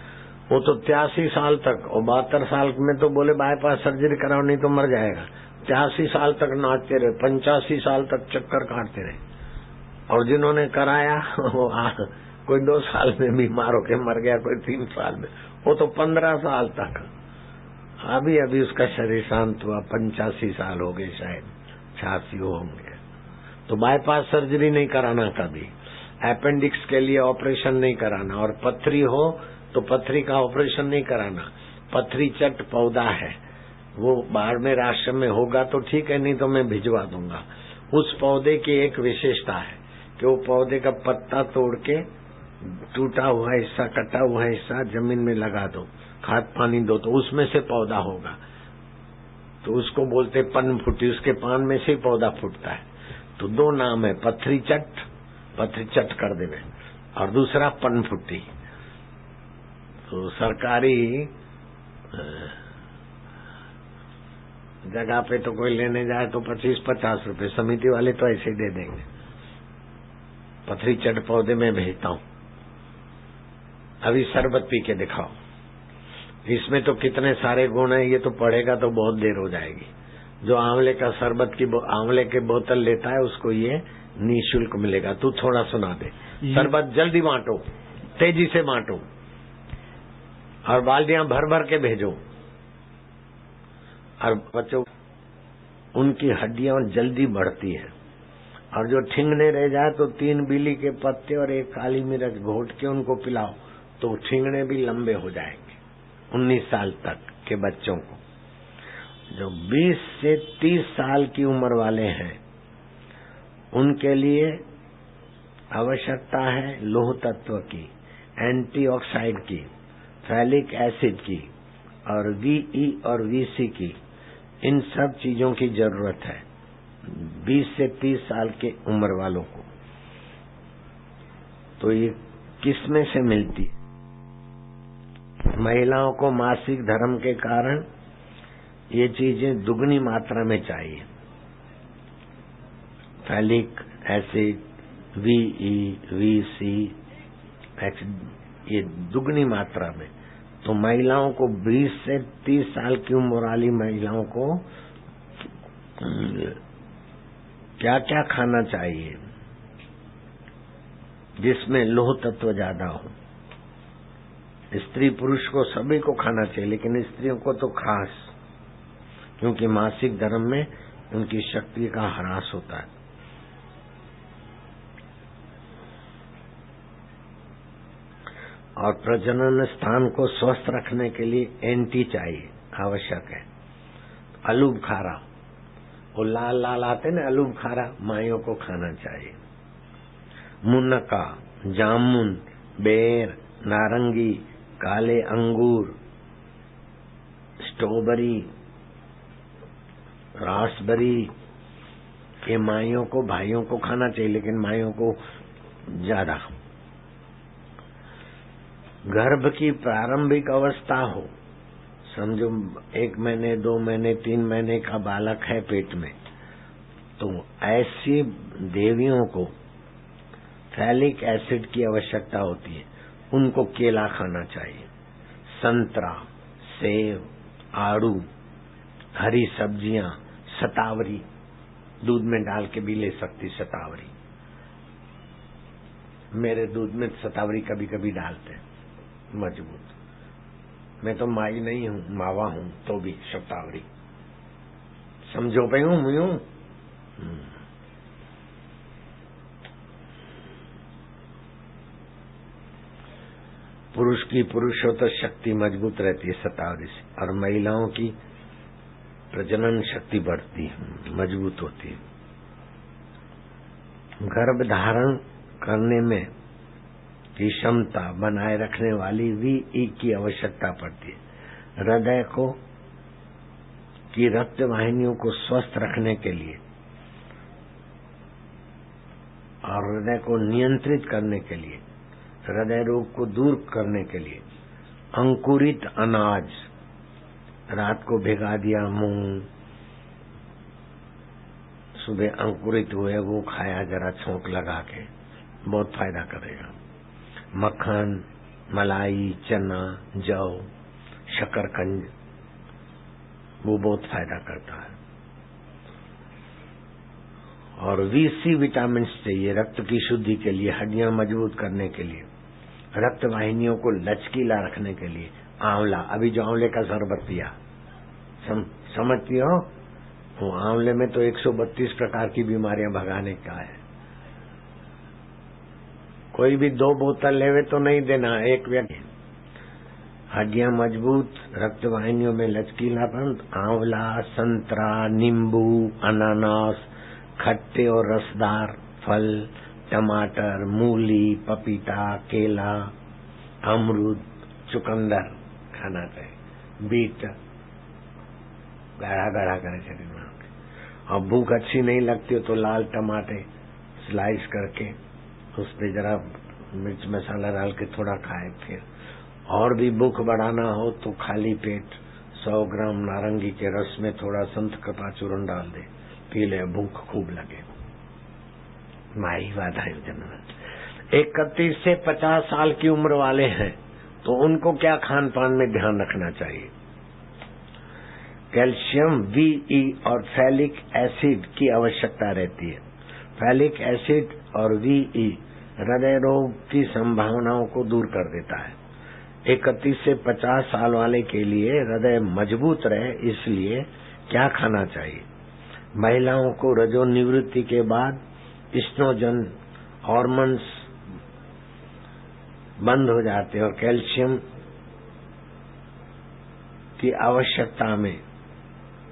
Speaker 1: वो तो 83 साल तक, और 72 साल में तो बोले बाईपास सर्जरी कराओ नहीं तो मर जाएगा। 83 साल तक नाचते रहे, 85 साल तक चक्कर काटते रहे। और जिन्होंने कराया वो कोई 2 साल में बीमार होके मर गया, कोई 3 साल में, वो तो 15 साल तक। अभी अभी उसका शरीर शांत हुआ, 85 साल हो गए, शायद 86 होंगे। तो बाईपास सर्जरी नहीं कराना कभी। अपेंडिक्स के लिए ऑपरेशन नहीं कराना, और पथरी हो तो पथरी का ऑपरेशन नहीं कराना। पथरी चट पौधा है, वो बाड़मेर आश्रम में होगा तो ठीक है, नहीं तो मैं भिजवा दूंगा। उस पौधे की एक विशेषता है कि वो पौधे का पत्ता तोड़ के टूटा हुआ हिस्सा, कटा हुआ हिस्सा जमीन में लगा दो, खाद पानी दो, तो उसमें से पौधा होगा। तो उसको बोलते पन फुटी, उसके पान में से पौधा फूटता है। तो 2 नाम है, पथरी चट कर देवे, और दूसरा पन फुटी। तो सरकारी जगह पे तो कोई लेने जाए तो 25-50 रुपए, समिति वाले तो ऐसे दे देंगे। पथरी चट पौधे में भेजता हूँ। अभी शरबत पी के दिखाओ, इसमें तो कितने सारे गुण है, ये तो पढ़ेगा तो बहुत देर हो जाएगी। जो आंवले का शरबत की आंवले के बोतल लेता है उसको ये निःशुल्क मिलेगा। तू थोड़ा सुना दे। शरबत जल्दी बांटो, तेजी से बांटो, और बाल्टियां भर भर के भेजो। और बच्चों, उनकी हड्डियां जल्दी बढ़ती है, और जो ठिंगने रह जाए तो 3 बीली के पत्ते और 1 काली मिर्च घोट के उनको पिलाओ, तो ठिंगने भी लंबे हो जाएंगे। 19 साल तक के बच्चों को। जो 20 से 30 साल की उम्र वाले हैं उनके लिए आवश्यकता है लौह तत्व की, एंटीऑक्साइड की, फैलिक एसिड की, और वीई और वीसी की। इन सब चीजों की जरूरत है 20 से 30 साल के उम्र वालों को। तो ये किसमें से मिलती है? महिलाओं को मासिक धर्म के कारण ये चीजें दुगनी मात्रा में चाहिए। फैलिक एसिड, वीई, वीसी, ये दुगनी मात्रा में। तो महिलाओं को 20 से 30 साल की उम्र वाली महिलाओं को क्या क्या खाना चाहिए जिसमें लौह तत्व ज्यादा हो? स्त्री पुरुष को सभी को खाना चाहिए, लेकिन स्त्रियों को तो खास, क्योंकि मासिक धर्म में उनकी शक्ति का ह्रास होता है। और प्रजनन स्थान को स्वस्थ रखने के लिए एंटी चाहिए, आवश्यक है। अलूब खारा, वो लाल लाल आते ना अलूब खारा, माइयों को खाना चाहिए। मुनक्का, जामुन, बेर, नारंगी, काले अंगूर, स्ट्रॉबेरी, रासबेरी ये माइयों को भाइयों को खाना चाहिए, लेकिन माइयों को ज्यादा। गर्भ की प्रारंभिक अवस्था हो, समझो 1 महीने 2 महीने 3 महीने का बालक है पेट में, तो ऐसी देवियों को फैलिक एसिड की आवश्यकता होती है। उनको केला खाना चाहिए, संतरा, सेब, आड़ू, हरी सब्जियां, शतावरी दूध में डाल के भी ले सकती। शतावरी मेरे दूध में शतावरी कभी कभी डालते हैं, मजबूत। मैं तो माई नहीं हूँ, मावा हूँ, तो भी शतावरी समझो पे हूँ मैं हूँ। पुरुष की पुरुषोत्तर शक्ति मजबूत रहती है शतावरी से, और महिलाओं की प्रजनन शक्ति बढ़ती है, मजबूत होती है। गर्भ धारण करने में की क्षमता बनाए रखने वाली VE की आवश्यकता पड़ती है। हृदय को की रक्त वाहिनियों को स्वस्थ रखने के लिए और हृदय को नियंत्रित करने के लिए, हृदय रोग को दूर करने के लिए अंकुरित अनाज रात को भिगा दिया, मूंग सुबह अंकुरित हुए वो खाया, जरा छोंक लगा के, बहुत फायदा करेगा। मक्खन, मलाई, चना, जौ, शकरकंद वो बहुत फायदा करता है। और VC विटामिन चाहिए रक्त की शुद्धि के लिए, हड्डियां मजबूत करने के लिए, रक्त वाहिनियों को लचकीला रखने के लिए। आंवला, अभी जो आंवले का शरबत पिया, समझती हो, वो आंवले में तो 132 प्रकार की बीमारियां भगाने का है। कोई भी 2 बोतल लेवे तो नहीं देना, एक व्यक्ति। हड्डियां मजबूत, रक्त वाहिनियों में लचकीलापन, आंवला, संतरा, नींबू, अनानास, खट्टे और रसदार फल, टमाटर, मूली, पपीता, केला, अमरूद, चुकंदर खाना चाहिए। बीट गाढ़ा गाढ़ा करे शरीर में। और भूख अच्छी नहीं लगती हो तो लाल टमाटे स्लाइस करके उस पे जरा मिर्च मसाला डाल के थोड़ा खाए। फिर और भी भूख बढ़ाना हो तो खाली पेट 100 ग्राम नारंगी के रस में थोड़ा संत कपा चूर्ण डाल दे, पी ले, भूख खूब लगे। माई वाधाई जन्म। 31 से 50 साल की उम्र वाले हैं तो उनको क्या खान पान में ध्यान रखना चाहिए? कैल्शियम, VE और फैलिक एसिड की आवश्यकता रहती है। फैलिक एसिड और VE हृदय रोग की संभावनाओं को दूर कर देता है। 31 से 50 साल वाले के लिए हृदय मजबूत रहे, इसलिए क्या खाना चाहिए? महिलाओं को रजोनिवृत्ति के बाद एस्ट्रोजन हार्मोन्स बंद हो जाते हैं और कैल्शियम की आवश्यकता में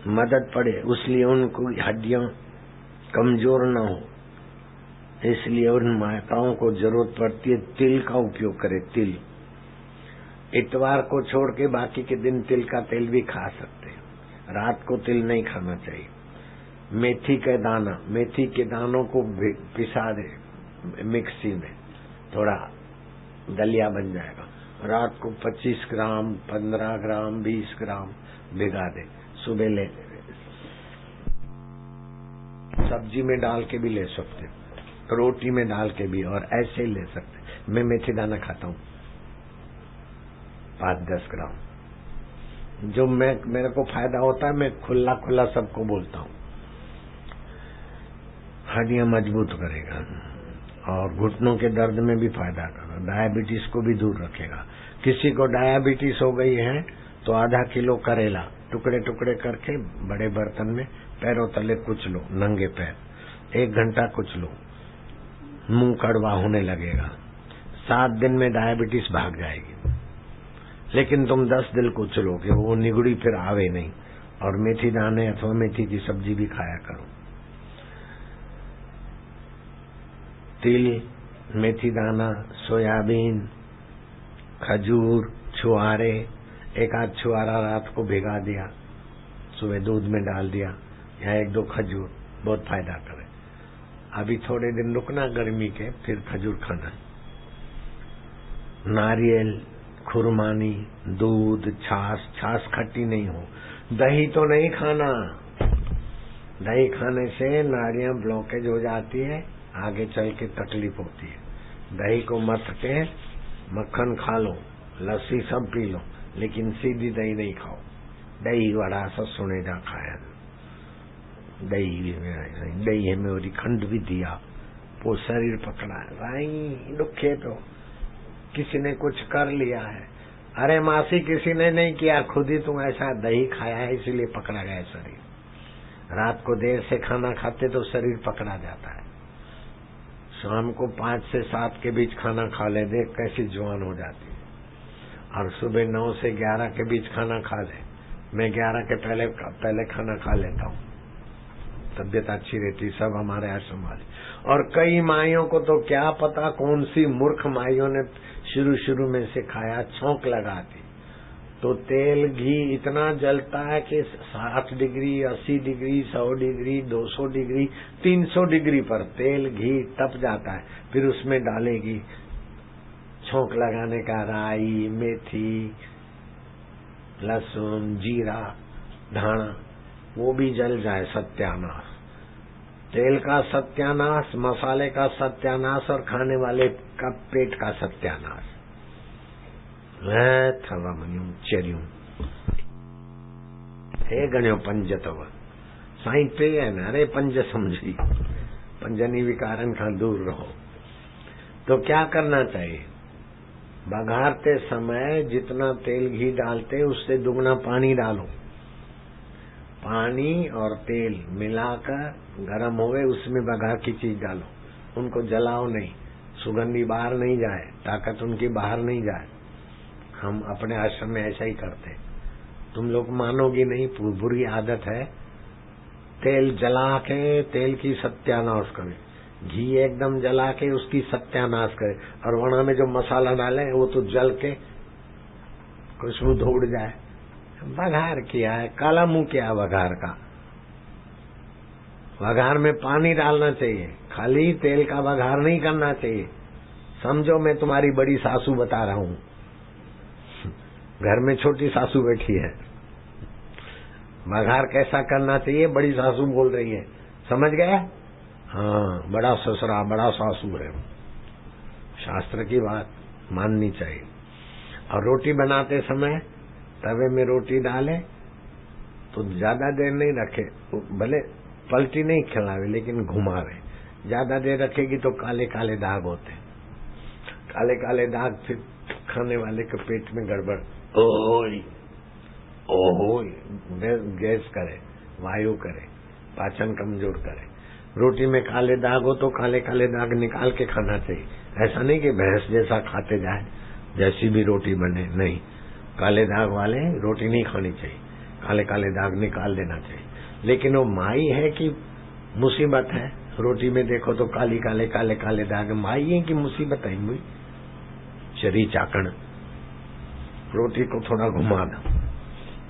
Speaker 1: मदद पड़े, इसलिए उनको हड्डियां कमजोर न हो, इसलिए उन माताओं को जरूरत पड़ती है तिल का उपयोग करे। तिल इतवार को छोड़ के बाकी के दिन तिल का तेल भी खा सकते हैं। रात को तिल नहीं खाना चाहिए। मेथी के दाना, मेथी के दानों को पिसा दे मिक्सी में, थोड़ा दलिया बन जाएगा। रात को 25 ग्राम 15 ग्राम 20 ग्राम भिगा दे, सुबह ले। सब्जी में डाल के भी ले सकते, रोटी में डाल के भी, और ऐसे ही ले सकते। मैं मेथी दाना खाता हूँ 5-10 ग्राम, जो मेरे को फायदा होता है मैं खुला खुला सबको बोलता हूँ। हड्डियां मजबूत करेगा और घुटनों के दर्द में भी फायदा करेगा, डायबिटीज को भी दूर रखेगा। किसी को डायबिटीज हो गई है तो आधा किलो करेला टुकड़े टुकड़े करके बड़े बर्तन में पैरों तले कुछ लो, नंगे पैर 1 घंटा कुछ लो, मुंह कड़वा होने लगेगा। 7 दिन में डायबिटीज भाग जाएगी। लेकिन तुम 10 दिन कुछ लो कि वो निगुड़ी फिर आवे नहीं। और मेथी दाने अथवा मेथी की सब्जी भी खाया करो। तिल, मेथी दाना, सोयाबीन, खजूर, छुआरे, 1 आध छुआरा रात को भिगा दिया, सुबह दूध में डाल दिया, या 1-2 खजूर बहुत फायदा करे। अभी थोड़े दिन रुकना गर्मी के, फिर खजूर खाना। नारियल, खुरमानी, दूध, छाछ खट्टी नहीं हो। दही तो नहीं खाना, दही खाने से नाड़ियां ब्लॉकेज हो जाती है, आगे चल के तकलीफ होती है। दही को मत के मक्खन खा लो, लस्सी सब पी लो, लेकिन सीधी दही नहीं खाओ। दही वड़ा ससुने जा खाया, दही में वरी खंड भी दिया, वो शरीर पकड़ा राई दुखे तो किसी ने कुछ कर लिया है। अरे मासी किसी ने नहीं किया, खुद ही तुम ऐसा दही खाया है इसलिए पकड़ा गया शरीर। रात को देर से खाना खाते तो शरीर पकड़ा जाता है। शाम को 5 से 7 के बीच खाना खा ले, देख कैसी जुआन हो जाती है। और सुबह 9 से 11 के बीच खाना खा ले। मैं 11 के पहले खाना खा लेता हूँ, तबियत अच्छी रहती। सब हमारे आश्रम वाले। और कई माइयों को तो क्या पता कौन सी मूर्ख माइयों ने शुरू में से खाया, छौंक लगाती तो तेल घी इतना जलता है कि 60 degree, 80 degree, 100 degree, 200 degree, 300 degree पर तेल घी तप जाता है। फिर उसमें डालेगी छौंक लगाने का राई, मेथी, लहसुन, जीरा, धाना, वो भी जल जाए। सत्यानाश, तेल का सत्यानाश, मसाले का सत्यानाश और खाने वाले का पेट का सत्यानाश। थवामन्यूं चेरियूं हे गण्यो पंज तव साईं पे है न, अरे पंज समझी, पंजनी विकारन का दूर रहो। तो क्या करना चाहिए? बघारते समय जितना तेल घी डालते उससे दुगना पानी डालो। पानी और तेल मिलाकर गरम होवे, उसमें बघार की चीज डालो। उनको जलाओ नहीं, सुगंधी बाहर नहीं जाए, ताकत उनकी बाहर नहीं जाए। हम अपने आश्रम में ऐसा ही करते। तुम लोग मानोगी नहीं, बुरी आदत है। तेल जला के तेल की सत्यानाश करे, घी एकदम जला के उसकी सत्यानाश करे, और वणा में जो मसाला डाले वो तो जल के खुशबू दौड़ जाए। बघार किया है, काला मुंह किया है बघार का। बघार में पानी डालना चाहिए, खाली तेल का बघार नहीं करना चाहिए। समझो मैं तुम्हारी बड़ी सासू बता रहा हूँ, घर में छोटी सासू बैठी है। बघार कैसा करना चाहिए बड़ी सासू बोल रही है, समझ गया? हाँ, बड़ा ससुरा बड़ा सासू है, शास्त्र की बात माननी चाहिए। और रोटी बनाते समय तवे में रोटी डाले तो ज्यादा देर नहीं रखे, भले पलटी नहीं खिलावे लेकिन घुमावे। ज्यादा देर रखेगी तो काले काले दाग होते, काले काले दाग फिर खाने वाले के पेट में गड़बड़, ओहोई गैस करे, वायु करे, पाचन कमजोर करे। रोटी में काले दाग हो तो काले काले दाग निकाल के खाना चाहिए। ऐसा नहीं कि भैंस जैसा खाते जाए, जैसी भी रोटी बने, नहीं। काले दाग वाले रोटी नहीं खानी चाहिए, काले काले दाग निकाल देना चाहिए। लेकिन वो माई है कि मुसीबत है? रोटी में देखो तो काले काले दाग, माई है कि मुसीबत है? मुई शरीर चाकण। रोटी को थोड़ा घुमा दो,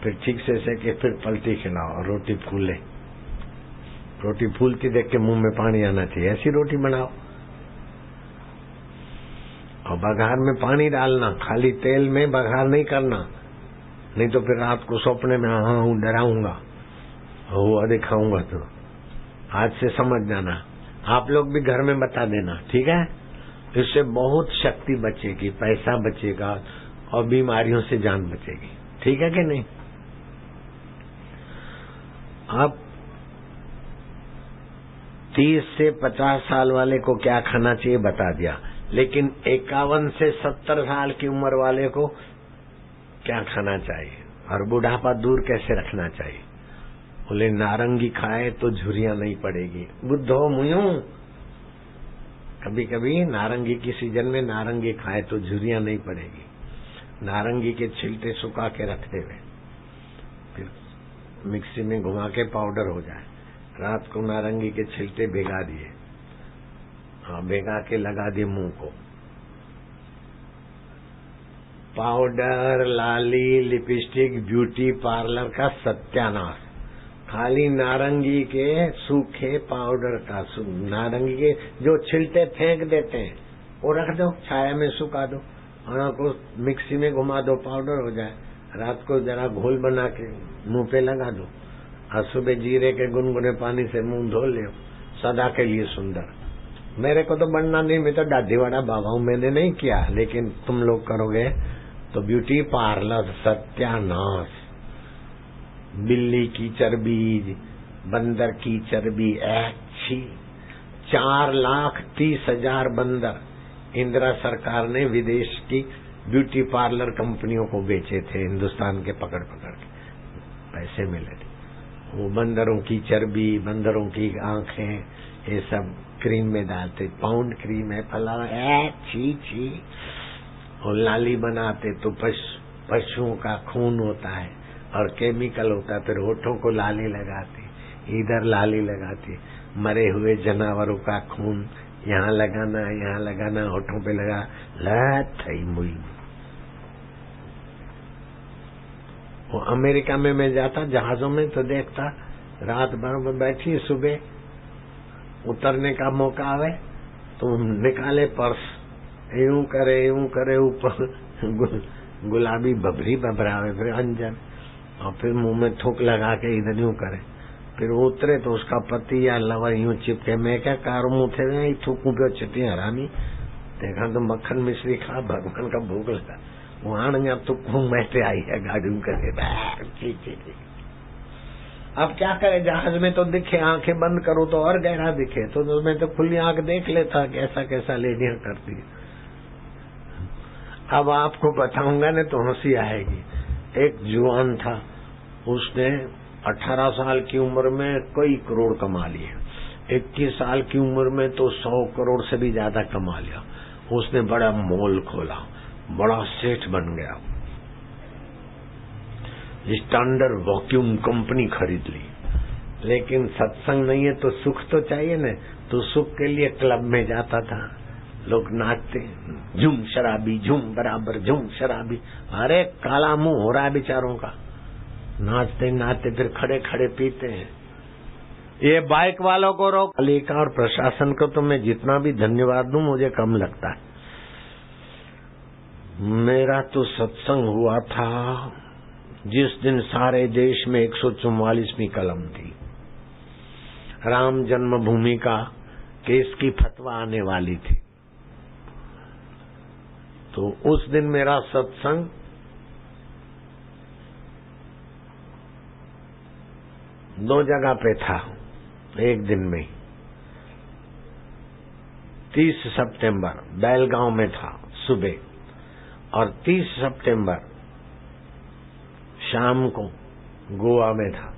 Speaker 1: फिर ठीक से सेके, फिर पलटी खिलाओ और रोटी फूले। रोटी फूलती देख के मुंह में पानी आना चाहिए, ऐसी रोटी बनाओ। और बघार में पानी डालना, खाली तेल में बघार नहीं करना, नहीं तो फिर रात को सपने में हाँ डराऊंगा, वो दिखाऊंगा। तो आज से समझ जाना, आप लोग भी घर में बता देना, ठीक है? इससे बहुत शक्ति बचेगी, पैसा बचेगा और बीमारियों से जान बचेगी, ठीक है कि नहीं? अब 30 से 50 साल वाले को क्या खाना चाहिए बता दिया, लेकिन 51 से 70 साल की उम्र वाले को क्या खाना चाहिए और बुढ़ापा दूर कैसे रखना चाहिए? बोले नारंगी खाए तो झुर्रियां नहीं पड़ेगी। बुद्धो मुयूं, कभी कभी नारंगी की सीजन में नारंगी खाए तो झुर्रियां नहीं पड़ेगी। नारंगी के छिलटे सुखा के रखते हुए फिर मिक्सी में घुमा के पाउडर हो जाए। रात को नारंगी के छिलटे भिगा दिए, हाँ भिगा के लगा दिए मुंह को। पाउडर, लाली, लिपस्टिक, ब्यूटी पार्लर का सत्यानाश। खाली नारंगी के सूखे पाउडर का, नारंगी के जो छिलटे फेंक देते हैं वो रख दो, छाया में सुखा दो, आँख को मिक्सी में घुमा दो, पाउडर हो जाए। रात को जरा घोल बना के मुंह पे लगा दो और सुबह जीरे के गुनगुने पानी से मुंह धो ले, सदा के लिए सुंदर। मेरे को तो बनना नहीं, मैं तो दाढ़ीवाड़ा बाबा हूँ, मैंने नहीं किया, लेकिन तुम लोग करोगे तो ब्यूटी पार्लर सत्यानाश। बिल्ली की चर्बी, बंदर की चर्बी, अच्छी 4,30,000 बंदर इंदिरा सरकार ने विदेश की ब्यूटी पार्लर कंपनियों को बेचे थे, हिंदुस्तान के पकड़ पकड़ के पैसे मिले थे। वो बंदरों की चर्बी, बंदरों की आंखें, ये सब क्रीम में डालते, पाउंड क्रीम है, फलाना, छी छी। और लाली बनाते तो पशुओं का खून होता है और केमिकल होता है, फिर होठों को लाली लगाते, इधर लाली लगाते, मरे हुए जानवरों का खून यहाँ लगाना, यहाँ लगाना, होठों पे लगा, लत थई मुई। वो अमेरिका में मैं जाता जहाजों में तो देखता, रात भर बैठी, सुबह उतरने का मौका आवे तो निकाले पर्स, यूं करे ऊपर गुलाबी बबरी बबरावे, फिर अंजन, और फिर मुंह में थूक लगा के इधर यूं करे, फिर उतरे तो उसका पति या लवर यूं चिपके। मैं क्या कारो मुँह थे थूकू पे चिट्टी हरामी, देखा तो मक्खन मिश्री खा, भगवान का भूख लगा, वहां थूकू बैठे आई है गाड़ी करे। अब क्या करे, जहाज में तो दिखे, आंखें बंद करो तो और गहरा दिखे, तो मैं तो खुली आंख देख लेता कैसा कैसा लेडियां करती है। अब आपको बताऊंगा ना तो हंसी आएगी। एक जुआन था, उसने 18 साल की उम्र में कई करोड़ कमा लिए, 21 साल की उम्र में तो 100 करोड़ से भी ज्यादा कमा लिया। उसने बड़ा मॉल खोला, बड़ा सेठ बन गया, स्टैंडर्ड वैक्यूम कंपनी खरीद ली। लेकिन सत्संग नहीं है तो सुख तो चाहिए न, तो सुख के लिए क्लब में जाता था, लोग नाचते, झूम शराबी, झूम बराबर झूम शराबी, अरे काला मुंह हो रहा है बेचारों का, नाचते नाचते फिर खड़े खड़े पीते हैं। ये बाइक वालों को रोक, पालिका और प्रशासन को तो मैं जितना भी धन्यवाद दूं मुझे कम लगता है। मेरा तो सत्संग हुआ था जिस दिन सारे देश में 144वीं कलम थी, राम जन्मभूमि का केस की फतवा आने वाली थी, तो उस दिन मेरा सत्संग दो जगह पे था एक दिन में। 30 सितंबर बेलगांव में था सुबह, और 30 सितंबर शाम को गोवा में था।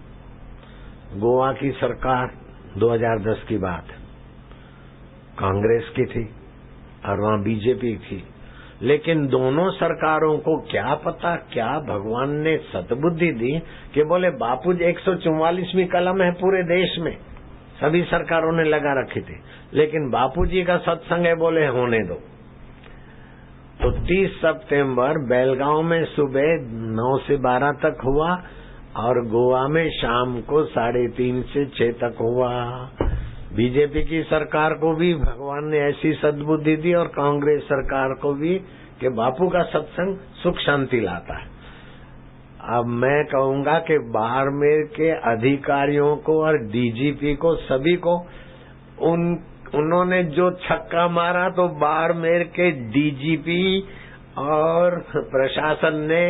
Speaker 1: गोवा की सरकार 2010 की बात, कांग्रेस की थी और वहां बीजेपी थी, लेकिन दोनों सरकारों को क्या पता क्या भगवान ने सद्बुद्धि दी कि बोले बापू जी 144वीं कलम है पूरे देश में, सभी सरकारों ने लगा रखी थी, लेकिन बापू जी का सत्संग है, बोले होने दो। तो 30 सितंबर बेलगांव में सुबह 9 से 12 तक हुआ और गोवा में शाम को 3:30 से 6 तक हुआ। बीजेपी की सरकार को भी भगवान ने ऐसी सद्बुद्धि दी और कांग्रेस सरकार को भी कि बापू का सत्संग सुख शांति लाता है। अब मैं कहूंगा कि बाड़मेर के अधिकारियों को और डीजीपी को, सभी को, उन्होंने जो छक्का मारा तो बाड़मेर के डीजीपी और प्रशासन ने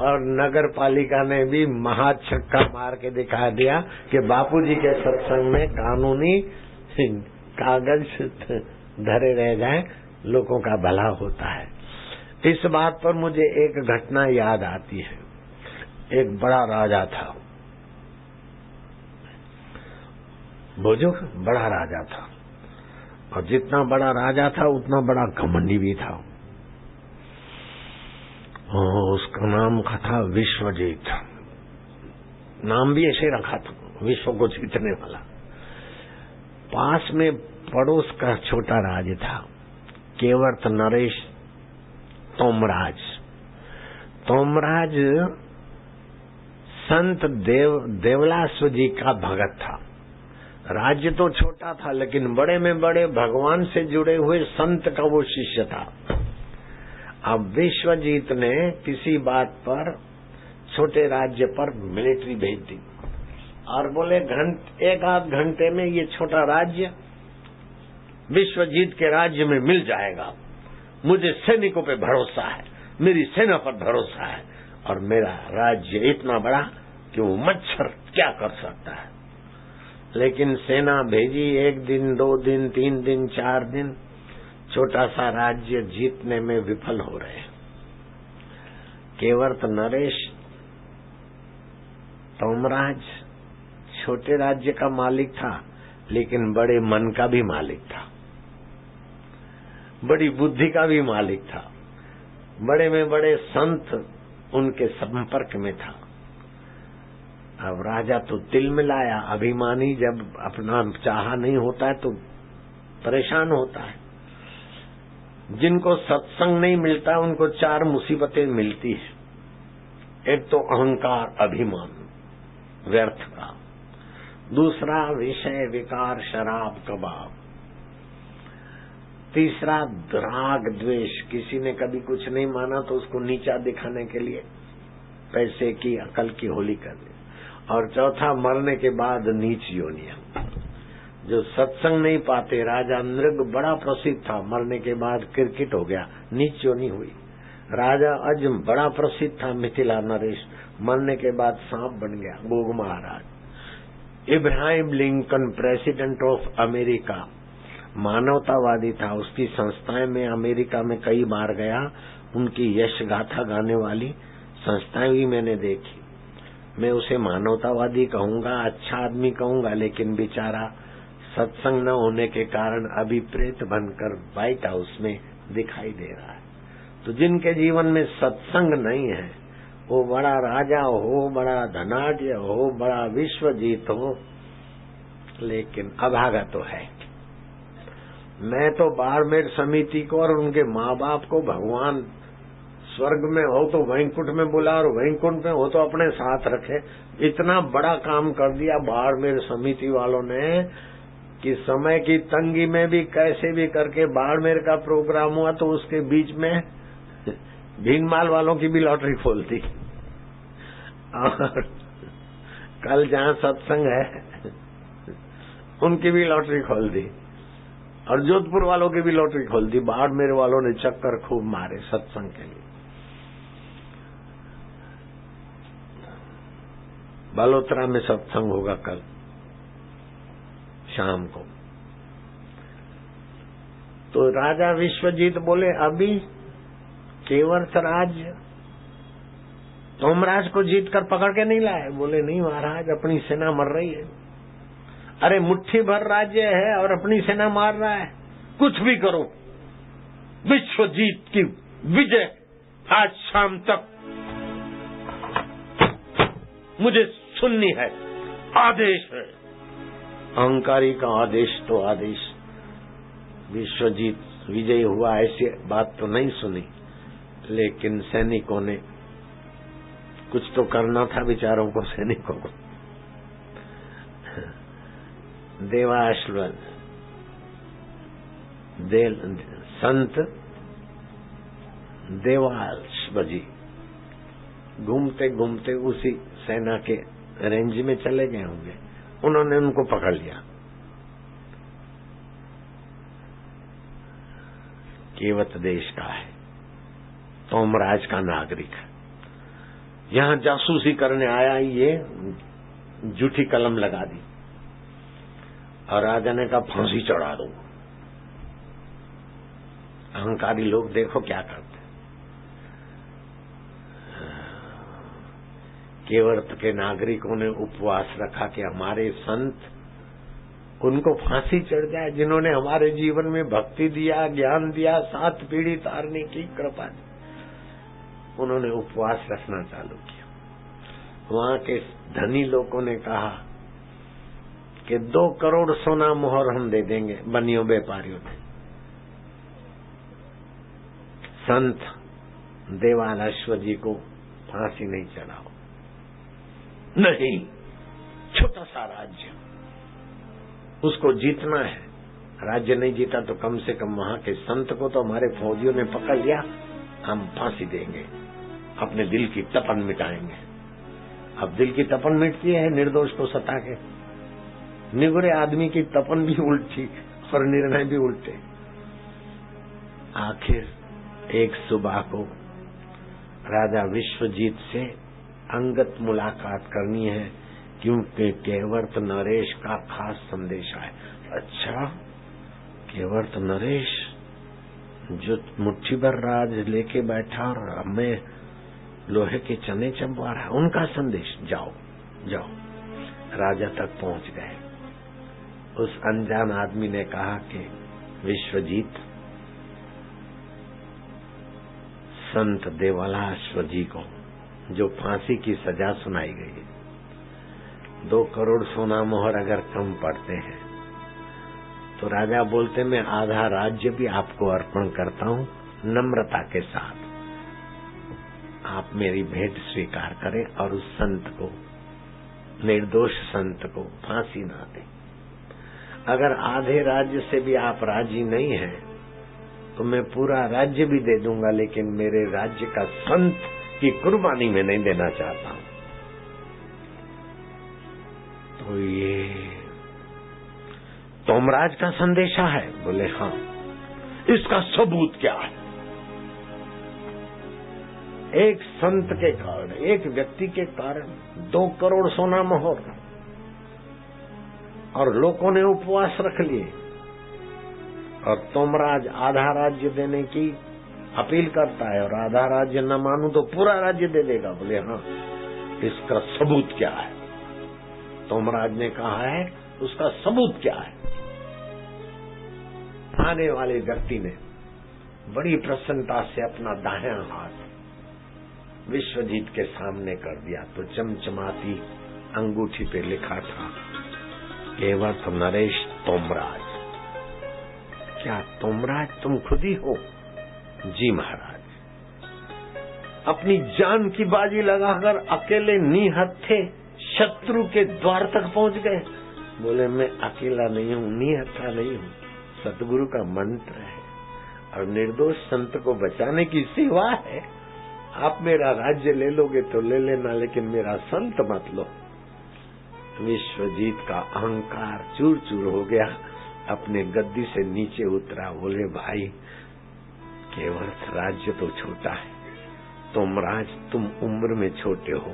Speaker 1: और नगर पालिका ने भी महा छक्का मार के दिखा दिया कि बापूजी के सत्संग में कानूनी कागज धरे रह जाएं, लोगों का भला होता है। इस बात पर मुझे एक घटना याद आती है। एक बड़ा राजा था, बुजुर्ग बड़ा राजा था, और जितना बड़ा राजा था उतना बड़ा घमंडी भी था। उसका नाम था विश्वजीत, नाम भी ऐसे रखा था, विश्व को जीतने वाला। पास में पड़ोस का छोटा राज था, केवट नरेश तोमराज। तोमराज संत देवलाश्व जी का भगत था। राज्य तो छोटा था, लेकिन बड़े में बड़े भगवान से जुड़े हुए संत का वो शिष्य था। अब विश्वजीत ने किसी बात पर छोटे राज्य पर मिलिट्री भेज दी और बोले एक आध घंटे में ये छोटा राज्य विश्वजीत के राज्य में मिल जाएगा। मुझे सैनिकों पे भरोसा है, मेरी सेना पर भरोसा है, और मेरा राज्य इतना बड़ा कि वो मच्छर क्या कर सकता है। लेकिन सेना भेजी, 1 दिन 2 दिन 3 दिन 4 दिन, छोटा सा राज्य जीतने में विफल हो रहे। केवट नरेश तोमराज छोटे राज्य का मालिक था, लेकिन बड़े मन का भी मालिक था, बड़ी बुद्धि का भी मालिक था। बड़े में बड़े संत उनके संपर्क में था। अब राजा तो तिल मिलाया, अभिमानी जब अपना चाहा नहीं होता है तो परेशान होता है। जिनको सत्संग नहीं मिलता उनको 4 मुसीबतें मिलती है। एक तो अहंकार, अभिमान व्यर्थ का, दूसरा विषय विकार, शराब कबाब, तीसरा राग द्वेष, किसी ने कभी कुछ नहीं माना तो उसको नीचा दिखाने के लिए पैसे की अकल की होली कर दी, और चौथा मरने के बाद नीच योनियां। जो सत्संग नहीं पाते, राजा नृग बड़ा प्रसिद्ध था, मरने के बाद क्रिकेट हो गया, नीच योनि हुई। राजा अज बड़ा प्रसिद्ध था, मिथिला नरेश, मरने के बाद सांप बन गया, Gog Maharaj. Ibrahim Lincoln president of America मानवतावादी था, उसकी संस्थाएं में अमेरिका में कई बार गया, उनकी यश गाथा गाने वाली संस्थाएं भी मैंने देखी। मैं उसे मानवतावादी कहूंगा, अच्छा आदमी कहूंगा, लेकिन बेचारा सत्संग न होने के कारण अभी प्रेत बनकर व्हाइट हाउस में दिखाई दे रहा है। तो जिनके जीवन में सत्संग नहीं है, वो बड़ा राजा हो, बड़ा धनाढ्य हो, बड़ा विश्वजीत हो, लेकिन अभागा तो है। मैं तो बाड़मेर समिति को और उनके माँ बाप को भगवान स्वर्ग में हो तो वैकुंठ में बुला और वैकुंठ में हो तो अपने साथ रखे। इतना बड़ा काम कर दिया बाड़मेर समिति वालों ने कि समय की तंगी में भी कैसे भी करके बाड़मेर का प्रोग्राम हुआ तो उसके बीच में भीनमाल वालों की भी लॉटरी खोल दी, और कल जहाँ सत्संग है उनकी भी लॉटरी खोल दी, और जोधपुर वालों की भी लॉटरी खोल दी। बाड़मेर वालों ने चक्कर खूब मारे सत्संग के लिए। बालोतरा में सत्संग होगा कल शाम को। तो राजा विश्वजीत बोले, अभी केवट राज्य तोमराज को जीत कर पकड़ के नहीं लाए। बोले, नहीं महाराज, अपनी सेना मर रही है। अरे मुट्ठी भर राज्य है और अपनी सेना मार रहा है, कुछ भी करो, विश्वजीत की विजय आज शाम तक मुझे सुननी है, आदेश है। अहंकारी का आदेश तो आदेश। विश्वजीत विजयी हुआ ऐसी बात तो नहीं सुनी, लेकिन सैनिकों ने कुछ तो करना था बेचारों को, सैनिकों को। देवाश्व संत देवाश्व जी घूमते घूमते उसी सेना के रेंज में चले गए होंगे, उन्होंने उनको पकड़ लिया। केवट देश का है, तोमराज का नागरिक है, यहां जासूसी करने आया, ये झूठी कलम लगा दी और राजा ने कहा फांसी चढ़ा दो। अहंकारी लोग देखो क्या करते। केवट के नागरिकों ने उपवास रखा कि हमारे संत, उनको फांसी चढ़ जाए जिन्होंने हमारे जीवन में भक्ति दिया, ज्ञान दिया, 7 पीढ़ी तारने की कृपा दी। उन्होंने उपवास रखना चालू किया। वहां के धनी लोगों ने कहा कि 2 करोड़ सोना मोहर हम दे देंगे बनियों व्यापारियों ने। संत देवालश्व जी को फांसी नहीं चढ़ाओ। नहीं, छोटा सा राज्य, उसको जीतना है। राज्य नहीं जीता तो कम से कम वहां के संत को तो हमारे फौजियों ने पकड़ लिया, हम फांसी देंगे, अपने दिल की तपन मिटाएंगे। अब दिल की तपन मिटती है निर्दोष को सता के, निगुरे आदमी की तपन भी उल्टी और निर्णय भी उल्टे। आखिर एक सुबह को राजा विश्वजीत से अंगत मुलाकात करनी है, क्योंकि केवट नरेश का खास संदेश है। अच्छा, केवट नरेश जो मुट्ठी भर राज लेके बैठा और हमें लोहे के चने चंपवा रहा है, उनका संदेश। जाओ जाओ। राजा तक पहुंच गए। उस अनजान आदमी ने कहा कि विश्वजीत, संत देवलाश्व जी को जो फांसी की सजा सुनाई गई, 2 करोड़ सोना मोहर अगर कम पड़ते हैं तो राजा बोलते मैं आधा राज्य भी आपको अर्पण करता हूं, नम्रता के साथ आप मेरी भेंट स्वीकार करें और उस संत को, निर्दोष संत को फांसी ना दें। अगर आधे राज्य से भी आप राजी नहीं हैं तो मैं पूरा राज्य भी दे दूंगा, लेकिन मेरे राज्य का संत की कुर्बानी में नहीं देना चाहता हूं। तो ये तोमराज का संदेशा है? बोले हाँ। इसका सबूत क्या है? एक संत के कारण, एक व्यक्ति के कारण 2 करोड़ सोना मोहर, और लोगों ने उपवास रख लिए, और तोमराज आधा राज्य देने की अपील करता है, और आधा राज्य न मानू तो पूरा राज्य दे देगा। बोले हाँ। इसका सबूत क्या है? तोमराज ने कहा है, उसका सबूत क्या है? आने वाले व्यक्ति ने बड़ी प्रसन्नता से अपना दाहिना हाथ विश्वजीत के सामने कर दिया, तो चमचमाती अंगूठी पे लिखा था केवट नरेश तोमराज। क्या तोमराज तुम खुद ही हो? जी महाराज। अपनी जान की बाजी लगाकर अकेले निहत्थे शत्रु के द्वार तक पहुंच गए। बोले मैं अकेला नहीं हूं, निहत्था नहीं हूं, सतगुरु का मंत्र है और निर्दोष संत को बचाने की सेवा है। आप मेरा राज्य ले लोगे तो ले लेना, लेकिन मेरा संत मत लो। विश्वजीत का अहंकार चूर चूर हो गया, अपने गद्दी से नीचे उतरा। बोले भाई, केवल राज्य तो छोटा है, तोमराज तुम उम्र में छोटे हो,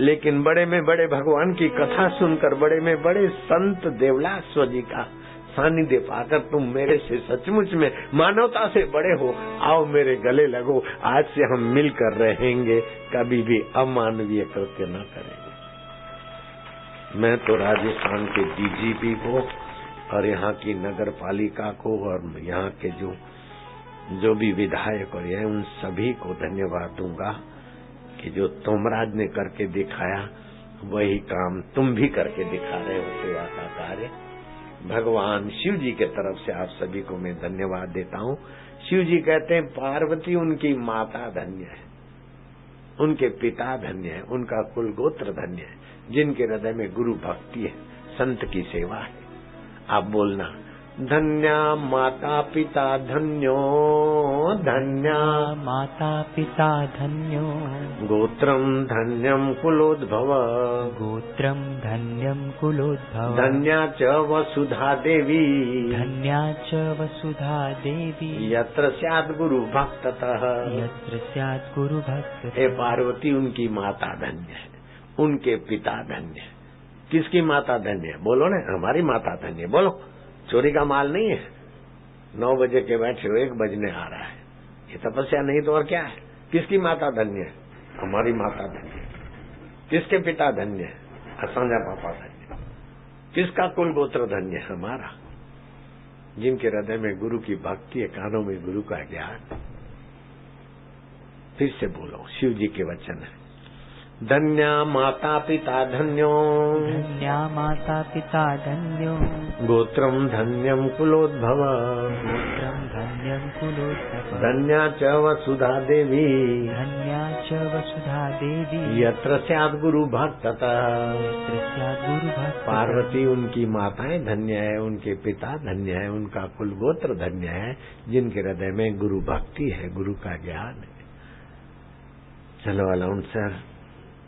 Speaker 1: लेकिन बड़े में बड़े भगवान की कथा सुनकर, बड़े में बड़े संत देवलाश्व जी का सानिध्य पाकर तुम मेरे से सचमुच में मानवता से बड़े हो। आओ मेरे गले लगो, आज से हम मिलकर रहेंगे, कभी भी अमानवीय कृत्य न करेंगे। मैं तो राजस्थान के डीजीपी को और यहाँ की नगर पालिका को और यहाँ के जो भी विधायक और ये उन सभी को धन्यवाद दूंगा कि जो तोमराज ने करके दिखाया वही काम तुम भी करके दिखा रहे हो, सेवा का कार्य। भगवान शिव जी के तरफ से आप सभी को मैं धन्यवाद देता हूँ। शिव जी कहते हैं पार्वती उनकी माता धन्य है, उनके पिता धन्य है, उनका कुल गोत्र धन्य है, जिनके हृदय में गुरु भक्ति है, संत की सेवा है। आप बोलना, धन्या माता पिता धन्यो, धन्या
Speaker 2: माता पिता धन्यो,
Speaker 1: गोत्रम धन्यम कुलोद्भव,
Speaker 2: गोत्रम धन्यम कुलोद्भव,
Speaker 1: धन्या च वसुधा देवी,
Speaker 2: धन्या च वसुधा देवी,
Speaker 1: यत्र स्यात् गुरु भक्ततः,
Speaker 2: यत्र स्यात् गुरु भक्त।
Speaker 1: हे पार्वती, उनकी माता धन्य है, उनके पिता धन्य है। किसकी माता धन्य है? बोलो ना, हमारी माता धन्य है। बोलो, चोरी का माल नहीं है। 9 बजे के बैठे हो, 1 बजने आ रहा है, ये तपस्या नहीं तो और क्या है? किसकी माता धन्य है? हमारी माता धन्य है। किसके पिता धन्य है? असांजा पापा धन्य। किसका कुल गोत्र धन्य है? हमारा। जिनके हृदय में गुरु की भक्ति है, कानों में गुरु का ज्ञान। फिर से बोलो, शिव जी के वचन है, धन्या माता पिता धन्यो,
Speaker 2: धन्या माता पिता धन्यो,
Speaker 1: गोत्रम धन्यम कुलोद्भव,
Speaker 2: गोत्रम धन्यम कुलोद्भव,
Speaker 1: धन्या च वसुधा देवी,
Speaker 2: धन्या च वसुधा देवी,
Speaker 1: यत्र स्यात् गुरु भक्तता,
Speaker 2: यत्र स्यात् गुरु भक्तता।
Speaker 1: पार्वती उनकी माताएं धन्य है, उनके पिता धन्य है, उनका कुल गोत्र धन्य है, जिनके हृदय में गुरु भक्ति है, गुरु का ज्ञान है। चलो अलाउंसर।